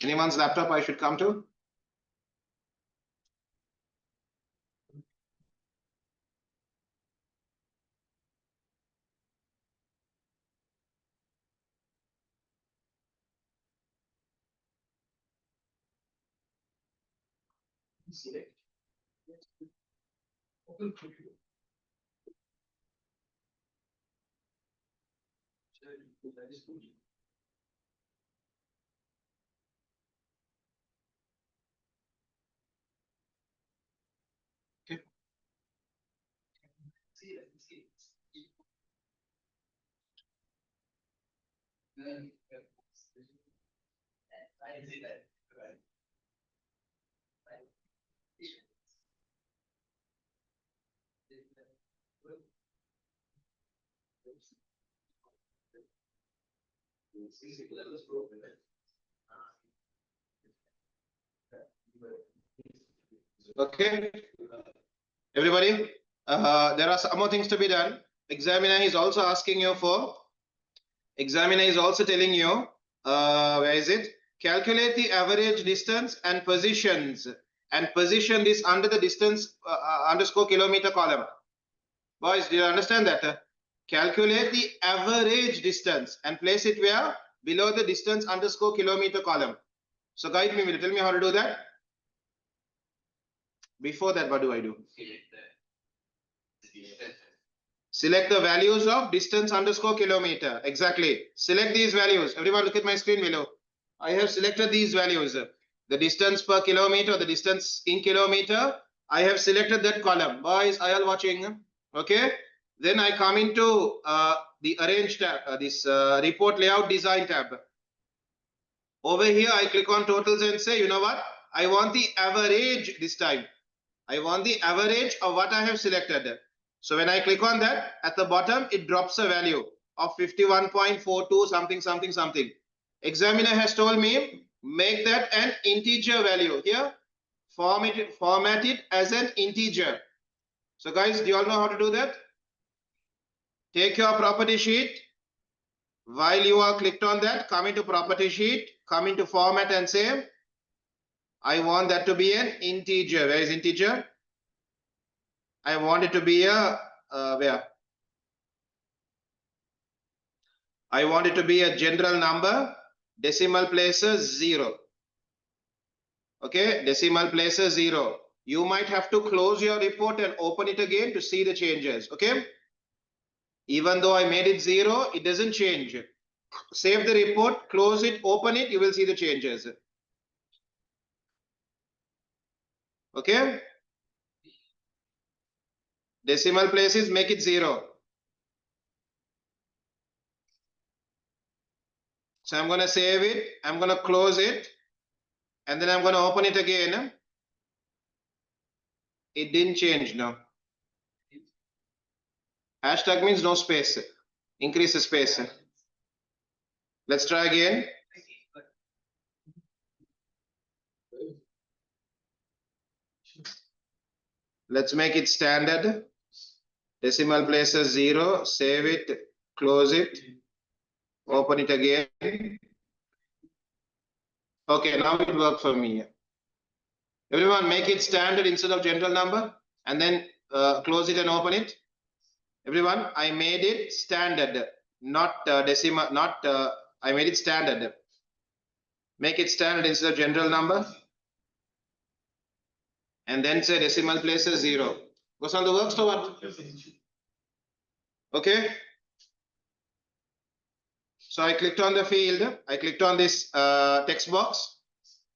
Anyone's laptop I should come to? Okay. Okay. Everybody, there are some more things to be done. Examiner is also asking you for. Examiner is also telling you, where is it? Calculate the average distance and positions, and position this under the distance underscore kilometer column. Boys, do you understand that? Calculate the average distance and place it where? Below the distance underscore kilometer column. So guide me, tell me how to do that. Before that, what do I do? Select the values of distance underscore kilometer. Exactly. Select these values. Everyone look at my screen below. I have selected these values. The distance per kilometer, the distance in kilometer. I have selected that column. Boys, are you all watching? Okay. Then I come into the Arrange tab, this Report Layout Design tab. Over here, I click on totals and say, you know what? I want the average this time. I want the average of what I have selected. So when I click on that, at the bottom, it drops a value of 51.42 something, something, something. Examiner has told me, make that an integer value. Here, format it as an integer. So guys, do you all know how to do that? Take your property sheet. While you are clicked on that, come into property sheet, come into format and say, I want that to be an integer. Where is integer? I want it to be a, where? I want it to be a general number, decimal places 0. Okay, decimal places 0. You might have to close your report and open it again to see the changes. Okay, even though I made it 0, it doesn't change. Save the report, close it, open it, you will see the changes. Okay, decimal places, make it 0. So I'm going to save it, I'm going to close it, and then I'm going to open it again. It didn't change now. Hashtag means no space. Increase the space. Let's try again. Let's make it standard. Decimal places 0. Save it. Close it. Open it again. Okay, now it worked for me. Everyone, make it standard instead of general number, and then close it and open it. Everyone, I made it standard, not decimal, not I made it standard. Make it standard instead of general number, and then say decimal places 0. Goes on the works or what? Okay. So I clicked on the field. I clicked on this text box.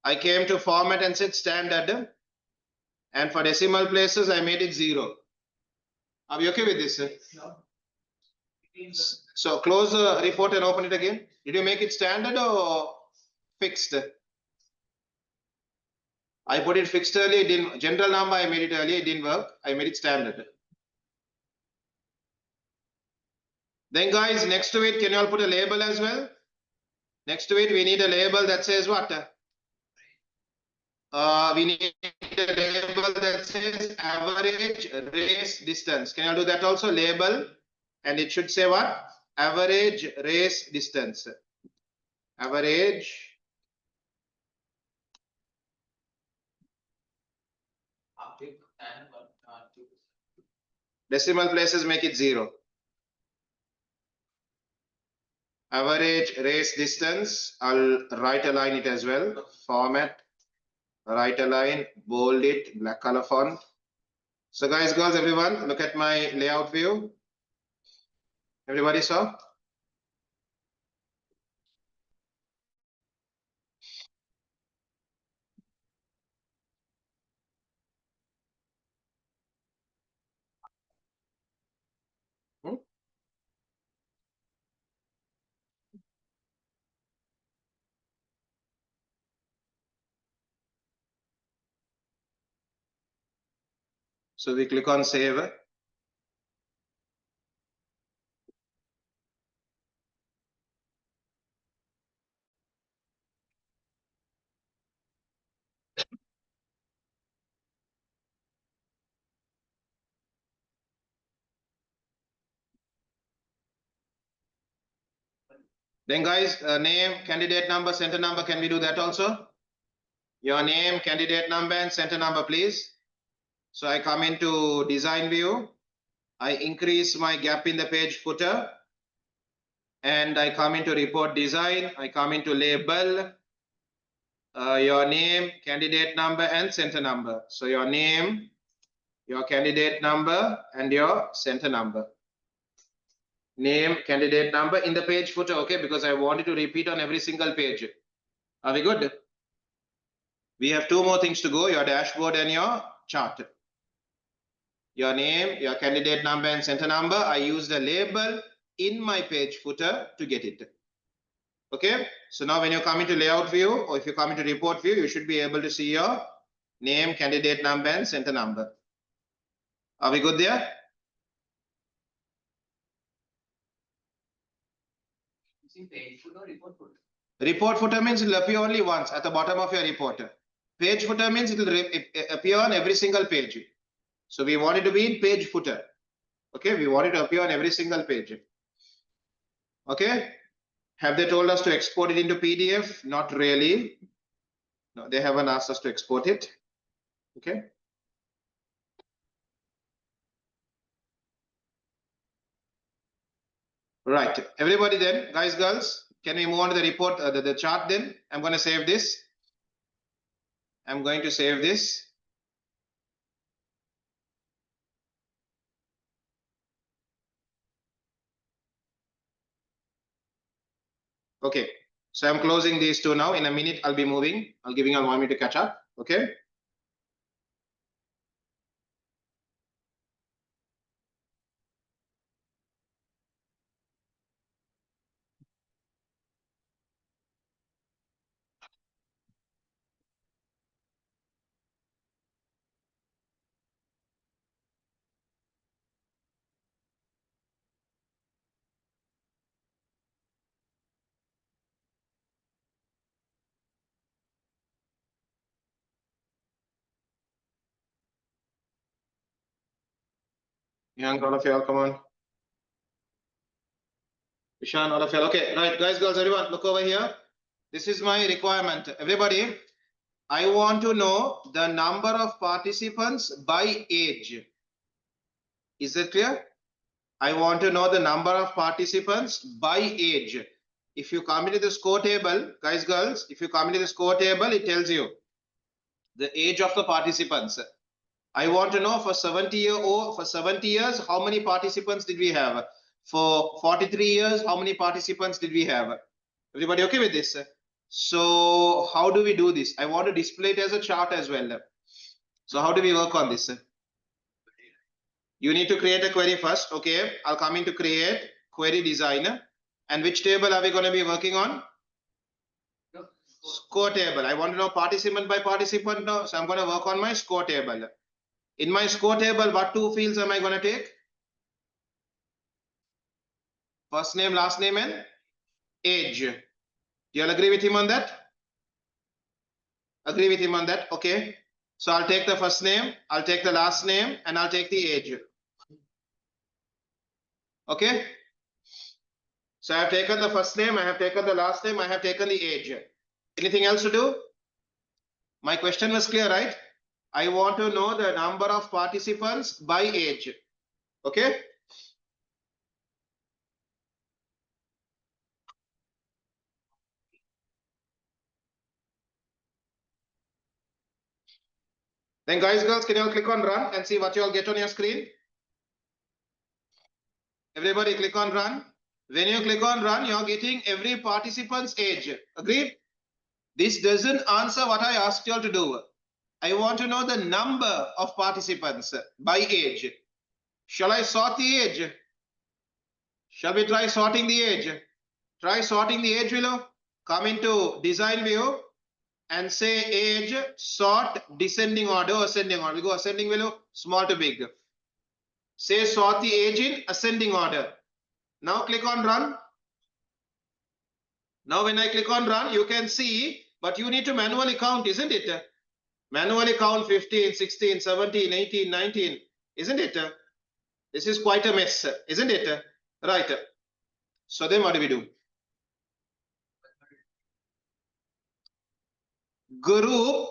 I came to format and said standard. And for decimal places, I made it 0. Are we okay with this? No. So close the report and open it again. Did you make it standard or fixed? I put it fixed earlier. It didn't. General number, I made it earlier. It didn't work. I made it standard. Then guys, next to it, can you all put a label as well? Next to it, we need a label that says what? We need a label that says average race distance. Can you do that also? Label, and it should say what? Average race distance. Average decimal places, make it 0. Average race distance, I'll right align it as well. Format, right align, bold it, black color font. So guys, girls, everyone, look at my layout view. Everybody saw? So we click on save. Then guys, name, candidate number, center number, can we do that also? Your name, candidate number and center number, please. So I come into design view. I increase my gap in the page footer. And I come into report design. I come into label. Your name, candidate number and center number. So your name, your candidate number and your center number. Name, candidate number in the page footer, okay, because I want it to repeat on every single page. Are we good? We have 2 more things to go, your dashboard and your chart. Your name, your candidate number and center number. I use the label in my page footer to get it. Okay. So now when you come into layout view, or if you come into report view, you should be able to see your name, candidate number, and center number. Are we good there? Page footer or report footer? Report footer means it will appear only once at the bottom of your report. Page footer means it will appear on every single page. So we want it to be in page footer. Okay, we want it to appear on every single page. Okay, have they told us to export it into PDF? Not really. No, they haven't asked us to export it. Okay. Right, everybody then, guys, girls, can we move on to the report, the chart then? I'm going to save this. I'm going to save this. Okay, so I'm closing these two now. In a minute, I'll be moving. I'll giving you 1 minute to catch up. Okay. Young, all of you all, come on. Ishan, all of you all. Okay, right, guys, girls, everyone, look over here. This is my requirement. Everybody, I want to know the number of participants by age. Is that clear? I want to know the number of participants by age. If you come into the score table, guys, girls, if you come into the score table, it tells you the age of the participants. I want to know for 70 years, how many participants did we have? For 43 years, how many participants did we have? Everybody okay with this? So how do we do this? I want to display it as a chart as well. So how do we work on this? You need to create a query first. Okay, I'll come into create query designer. And which table are we going to be working on? Score table. I want to know participant by participant now. So I'm going to work on my score table. In my score table, what two fields am I going to take? First name, last name, and age. Do you all agree with him on that? Agree with him on that? Okay. So I'll take the first name, I'll take the last name, and I'll take the age. Okay. So I have taken the first name, I have taken the last name, I have taken the age. Anything else to do? My question was clear, right? I want to know the number of participants by age. Okay. Then guys, girls, can you all click on run and see what you all get on your screen? Everybody click on run. When you click on run, you're getting every participant's age. Agreed? This doesn't answer what I asked you all to do. I want to know the number of participants by age. Shall I sort the age? Shall we try sorting the age? Try sorting the age below. Come into design view and say age, sort, descending order, ascending order. We go ascending below, small to big. Say sort the age in ascending order. Now click on run. Now when I click on run, you can see, but you need to manually count, isn't it? Manually count 15, 16, 17, 18, 19, isn't it? This is quite a mess, isn't it? Right. So then what do we do? Group.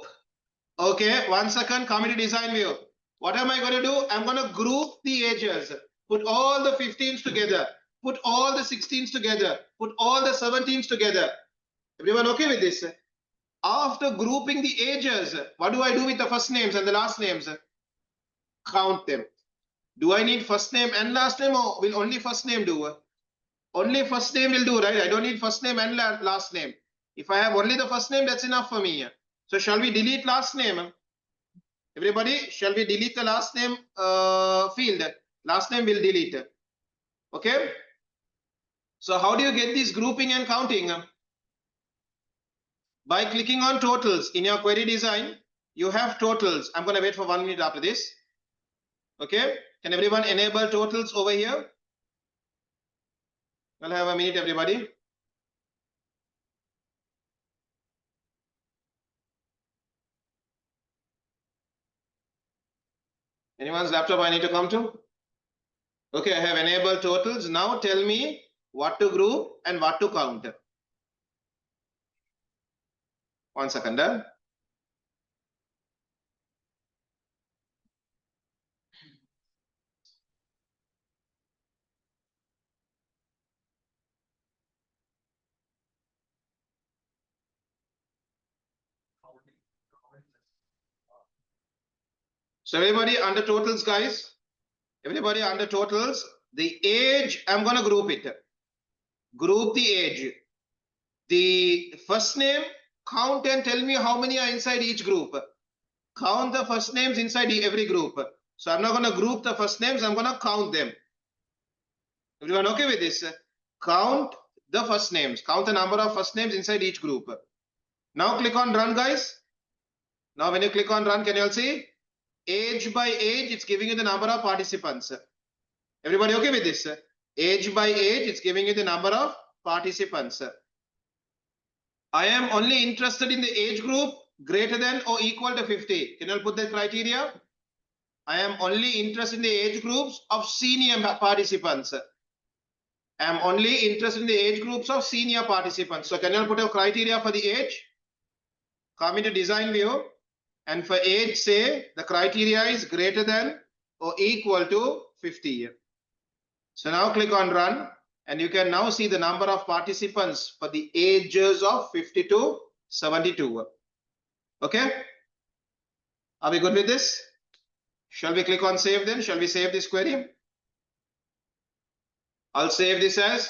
Okay, 1 second, come into design view. What am I going to do? I'm going to group the ages. Put all the 15s together. Put all the 16s together. Put all the 17s together. Everyone okay with this? After grouping the ages, what do I do with the first names and the last names? Count them. Do I need first name and last name, or will only first name do? Only first name will do, right? I don't need first name and last name. If I have only the first name, that's enough for me. So shall we delete last name? Everybody, shall we delete the last name field? Last name will delete. Okay. So how do you get this grouping and counting? By clicking on totals in your query design, you have totals. I'm going to wait for 1 minute after this. Okay, can everyone enable totals over here? I'll have a minute, everybody. Anyone's laptop I need to come to? Okay, I have enabled totals. Now tell me what to group and what to count. 1 second. So everybody under totals, guys. Everybody under totals. The age, I'm going to group it. Group the age. The first name, count and tell me how many are inside each group. Count the first names inside every group. So I'm not going to group the first names, I'm going to count them. Everyone okay with this? Count the first names. Count the number of first names inside each group. Now click on run, guys. Now when you click on run, can you all see? Age by age, it's giving you the number of participants. Everybody okay with this? Age by age, it's giving you the number of participants. I am only interested in the age group greater than or equal to 50. Can you put the criteria? I am only interested in the age groups of senior participants. I am only interested in the age groups of senior participants. So can you put a criteria for the age? Come into design view, and for age say the criteria is greater than or equal to 50. So now click on run, and you can now see the number of participants for the ages of 50 to 72. Okay, are we good with this? Shall we click on save then? Shall we save this query? I'll save this as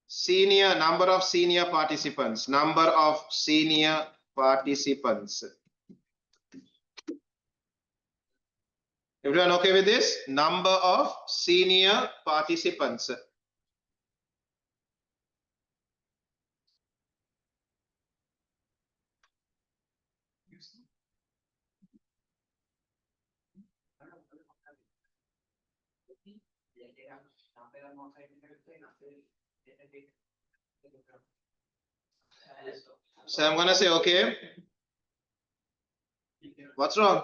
senior, number of senior participants, number of senior participants. Everyone okay with this? Number of senior participants. So I'm gonna say okay. What's wrong?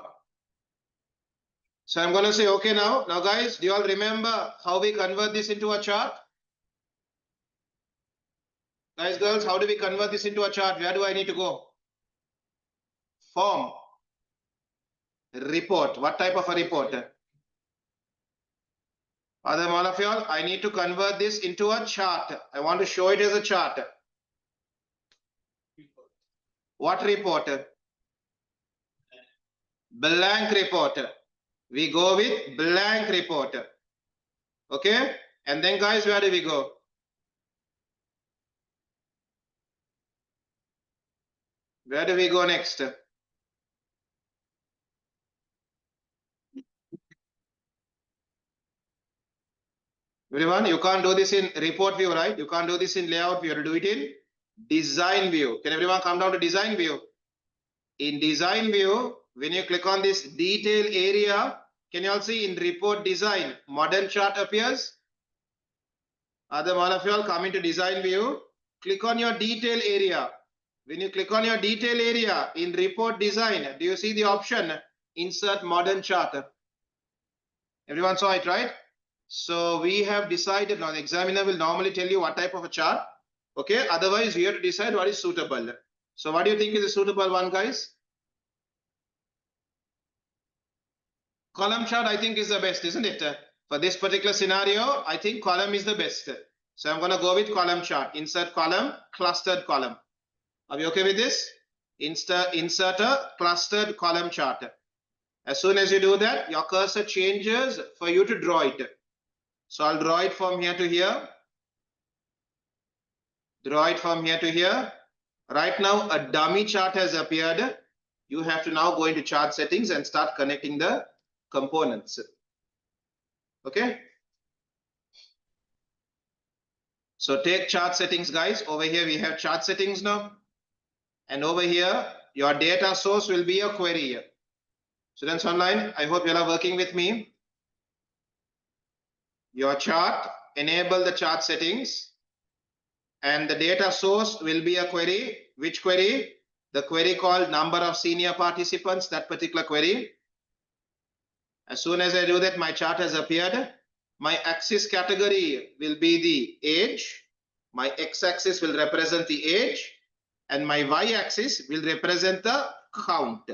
So I'm gonna say okay now. Now guys, do you all remember how we convert this into a chart? Guys, girls, how do we convert this into a chart? Where do I need to go? Form. Report. What type of a report? Other all of y'all, I need to convert this into a chart. I want to show it as a chart. What report? Blank report. We go with blank report. Okay, and then guys, where do we go? Where do we go next? Everyone, you can't do this in report view, right? You can't do this in layout view. You have to do it in design view. Can everyone come down to design view? In design view, when you click on this detail area, can you all see in report design, modern chart appears? Other one of you all come into design view, click on your detail area. When you click on your detail area in report design, do you see the option insert modern chart? Everyone saw it, right? So we have decided now the examiner will normally tell you what type of a chart. Okay, otherwise we have to decide what is suitable. So what do you think is a suitable one, guys? Column chart I think is the best, isn't it? For this particular scenario, I think column is the best. So I'm going to go with column chart. Insert column, clustered column. Are we okay with this? Insert a clustered column chart. As soon as you do that, your cursor changes for you to draw it. So I'll draw it from here to here. Draw it from here to here. Right now, a dummy chart has appeared. You have to now go into chart settings and start connecting the components. Okay. So take chart settings, guys. Over here we have chart settings now. And over here, your data source will be your query. Students online, I hope you are working with me. Your chart, enable the chart settings. And the data source will be a query. Which query? The query called number of senior participants, that particular query. As soon as I do that, my chart has appeared. My axis category will be the age. My x-axis will represent the age. And my y-axis will represent the count.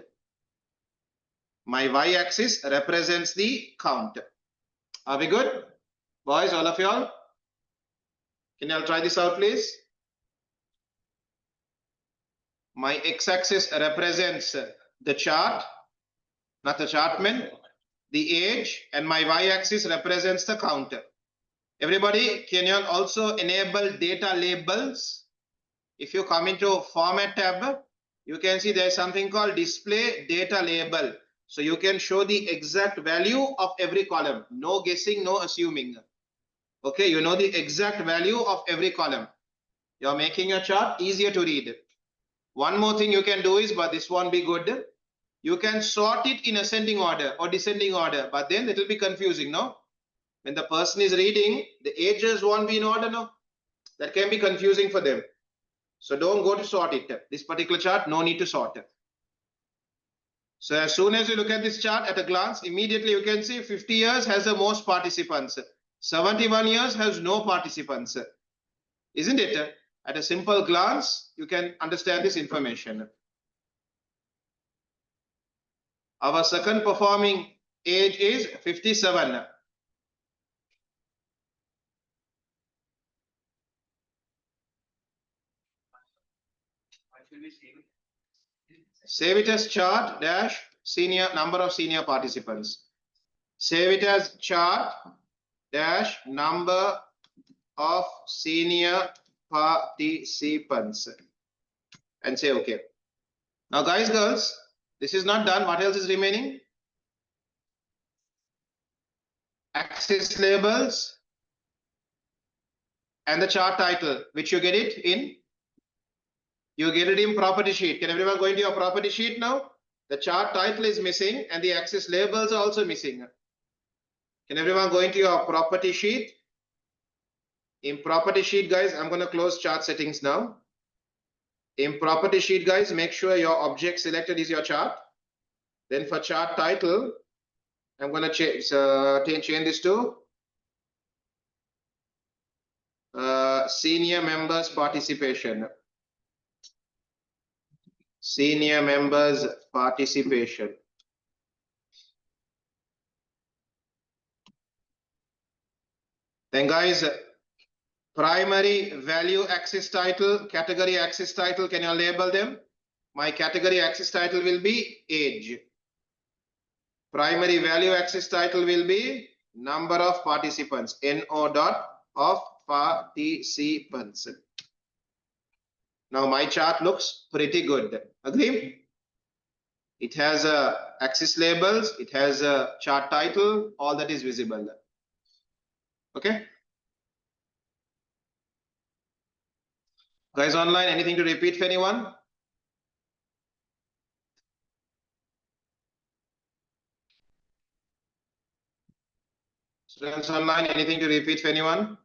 My y-axis represents the count. Are we good? Boys, all of y'all? Can you all try this out, please? My x-axis represents the chart, not the chartman, the age, and my y-axis represents the counter. Everybody, can you also enable data labels? If you come into Format tab, you can see there is something called Display Data Label. So you can show the exact value of every column. No guessing, no assuming. Okay, you know the exact value of every column. You are making your chart easier to read. One more thing you can do is, but this won't be good. You can sort it in ascending order or descending order, but then it will be confusing, no? When the person is reading, the ages won't be in order, no? That can be confusing for them. So don't go to sort it. This particular chart, no need to sort it. So as soon as you look at this chart at a glance, immediately you can see 50 years has the most participants. 71 years has no participants. Isn't it? At a simple glance, you can understand this information. Our second performing age is 57. What should we save it? Save it as chart dash senior number of senior participants. Save it as chart dash number of senior participants and say okay. Now guys, girls, this is not done. What else is remaining? Axis labels and the chart title, which you get it in. You get it in property sheet. Can everyone go into your property sheet now? The chart title is missing and the axis labels are also missing. Can everyone go into your property sheet? In property sheet, guys, I'm going to close chart settings now. In property sheet, guys, make sure your object selected is your chart. Then for chart title, I'm going to change this to senior members participation. Senior members participation. Then guys, primary value axis title, category axis title, can you label them? My category axis title will be age. Primary value axis title will be number of participants, NO dot of participants. Now my chart looks pretty good. Agree? It has axis labels, it has a chart title, all that is visible. Okay? Guys online, anything to repeat for anyone? Students online, anything to repeat for anyone?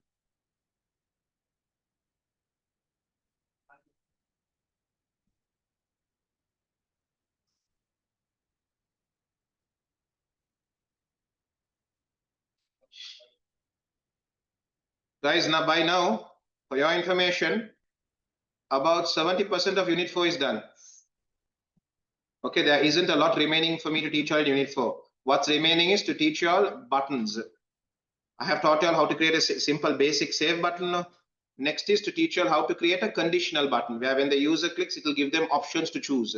Guys, now by now, for your information, about 70% of Unit 4 is done. Okay, there isn't a lot remaining for me to teach you all in Unit 4. What's remaining is to teach you all buttons. I have taught you all how to create a simple basic save button. Next is to teach you all how to create a conditional button where when the user clicks, it will give them options to choose.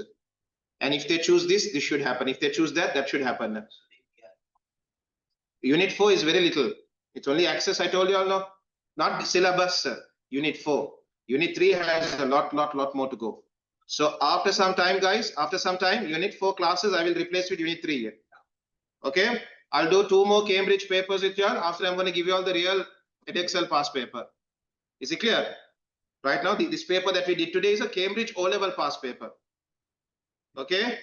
And if they choose this should happen. If they choose that should happen. Unit 4 is very little. It's only access, I told you all now. Not syllabus, Unit 4. Unit 3 has a lot more to go. So after some time, guys, Unit 4 classes, I will replace with Unit 3. Okay? I'll do 2 more Cambridge papers with you all. After I'm going to give you all the real Edexcel past paper. Is it clear? Right now, this paper that we did today is a Cambridge O-level pass paper. Okay,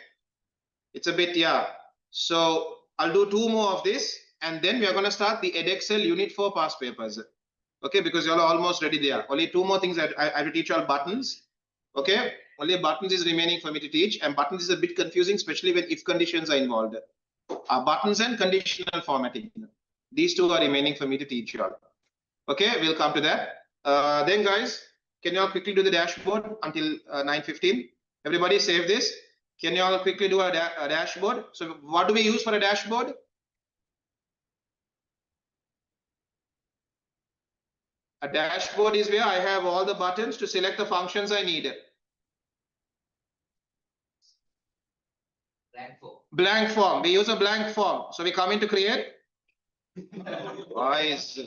it's a bit, yeah. So I'll do 2 more of this, and then we are going to start the Edexcel Unit 4 pass papers. Okay, because you all are almost ready there. Only 2 more things I have to teach you all buttons. Okay, only buttons is remaining for me to teach, and buttons is a bit confusing, especially when if conditions are involved. Buttons and conditional formatting. These 2 are remaining for me to teach you all. Okay, we'll come to that. Then guys, can you all quickly do the dashboard until 9:15? Everybody save this. Can you all quickly do a dashboard? So what do we use for a dashboard? A dashboard is where I have all the buttons to select the functions I need. Blank form. Blank form. We use a blank form. So we come into create. Wise.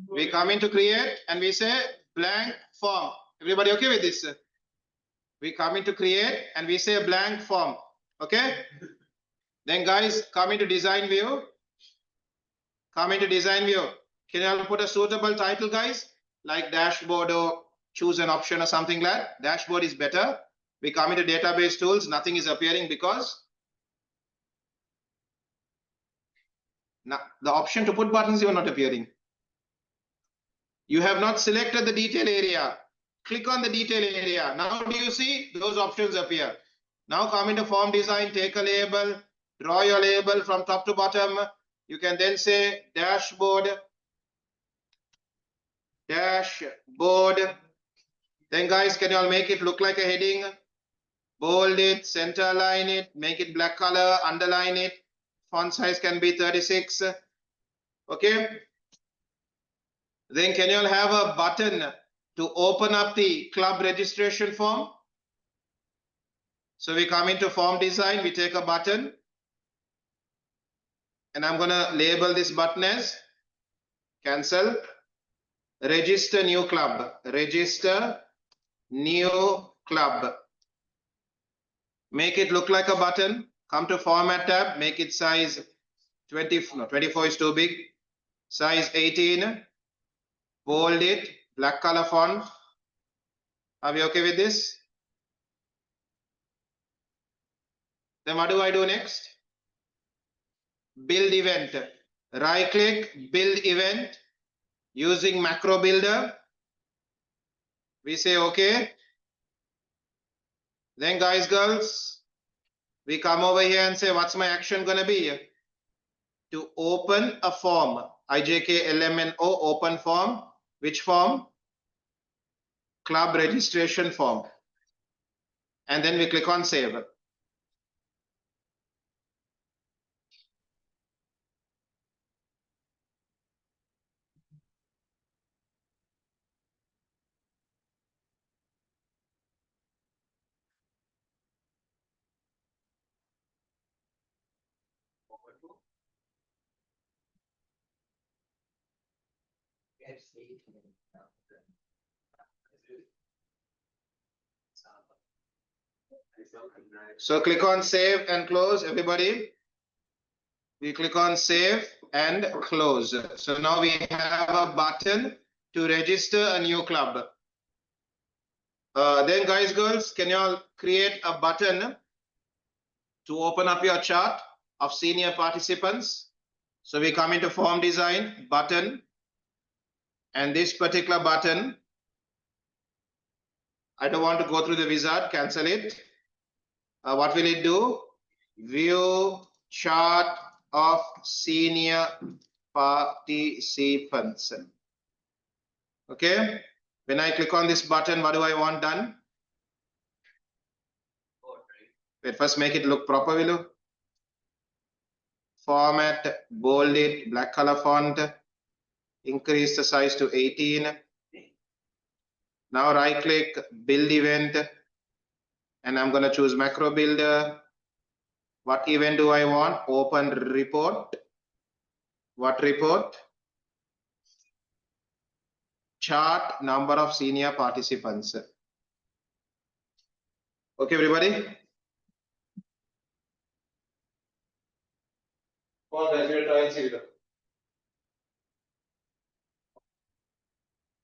We come into create and we say blank form. Everybody okay with this? We come into create and we say blank form. Okay. Then guys, come into design view. Come into design view. Can you all put a suitable title, guys? Like dashboard or choose an option or something like that. Dashboard is better. We come into database tools. Nothing is appearing because now the option to put buttons you are not appearing. You have not selected the detail area. Click on the detail area. Now do you see those options appear? Now come into form design, take a label, draw your label from top to bottom. You can then say dashboard, dashboard. Then guys, can you all make it look like a heading? Bold it, center align it, make it black color, underline it. Font size can be 36. Okay. Then can you all have a button to open up the club registration form? So we come into form design, we take a button. And I'm going to label this button as cancel. Register new club. Register new club. Make it look like a button. Come to format tab. Make it size 20. No, 24 is too big. Size 18. Bold it. Black color font. Are we okay with this? Then what do I do next? Build event. Right click. Build event. Using macro builder. We say okay. Then guys, girls, we come over here and say, what's my action going to be? To open a form. IJKLMNO, open form. Which form? Club registration form. And then we click on save. So click on save and close, everybody. We click on save and close. So now we have a button to register a new club. Then guys, girls, can you all create a button to open up your chart of senior participants? So we come into form design, button, and this particular button, I don't want to go through the wizard, cancel it. What will it do? View chart of senior participants. Okay. When I click on this button, what do I want done? Wait, first make it look proper, will you? Format, bold it, black color font, increase the size to 18. Now right click, build event, and I'm going to choose macro builder. What event do I want? Open report. What report? Chart number of senior participants. Okay, everybody. For graduate trials,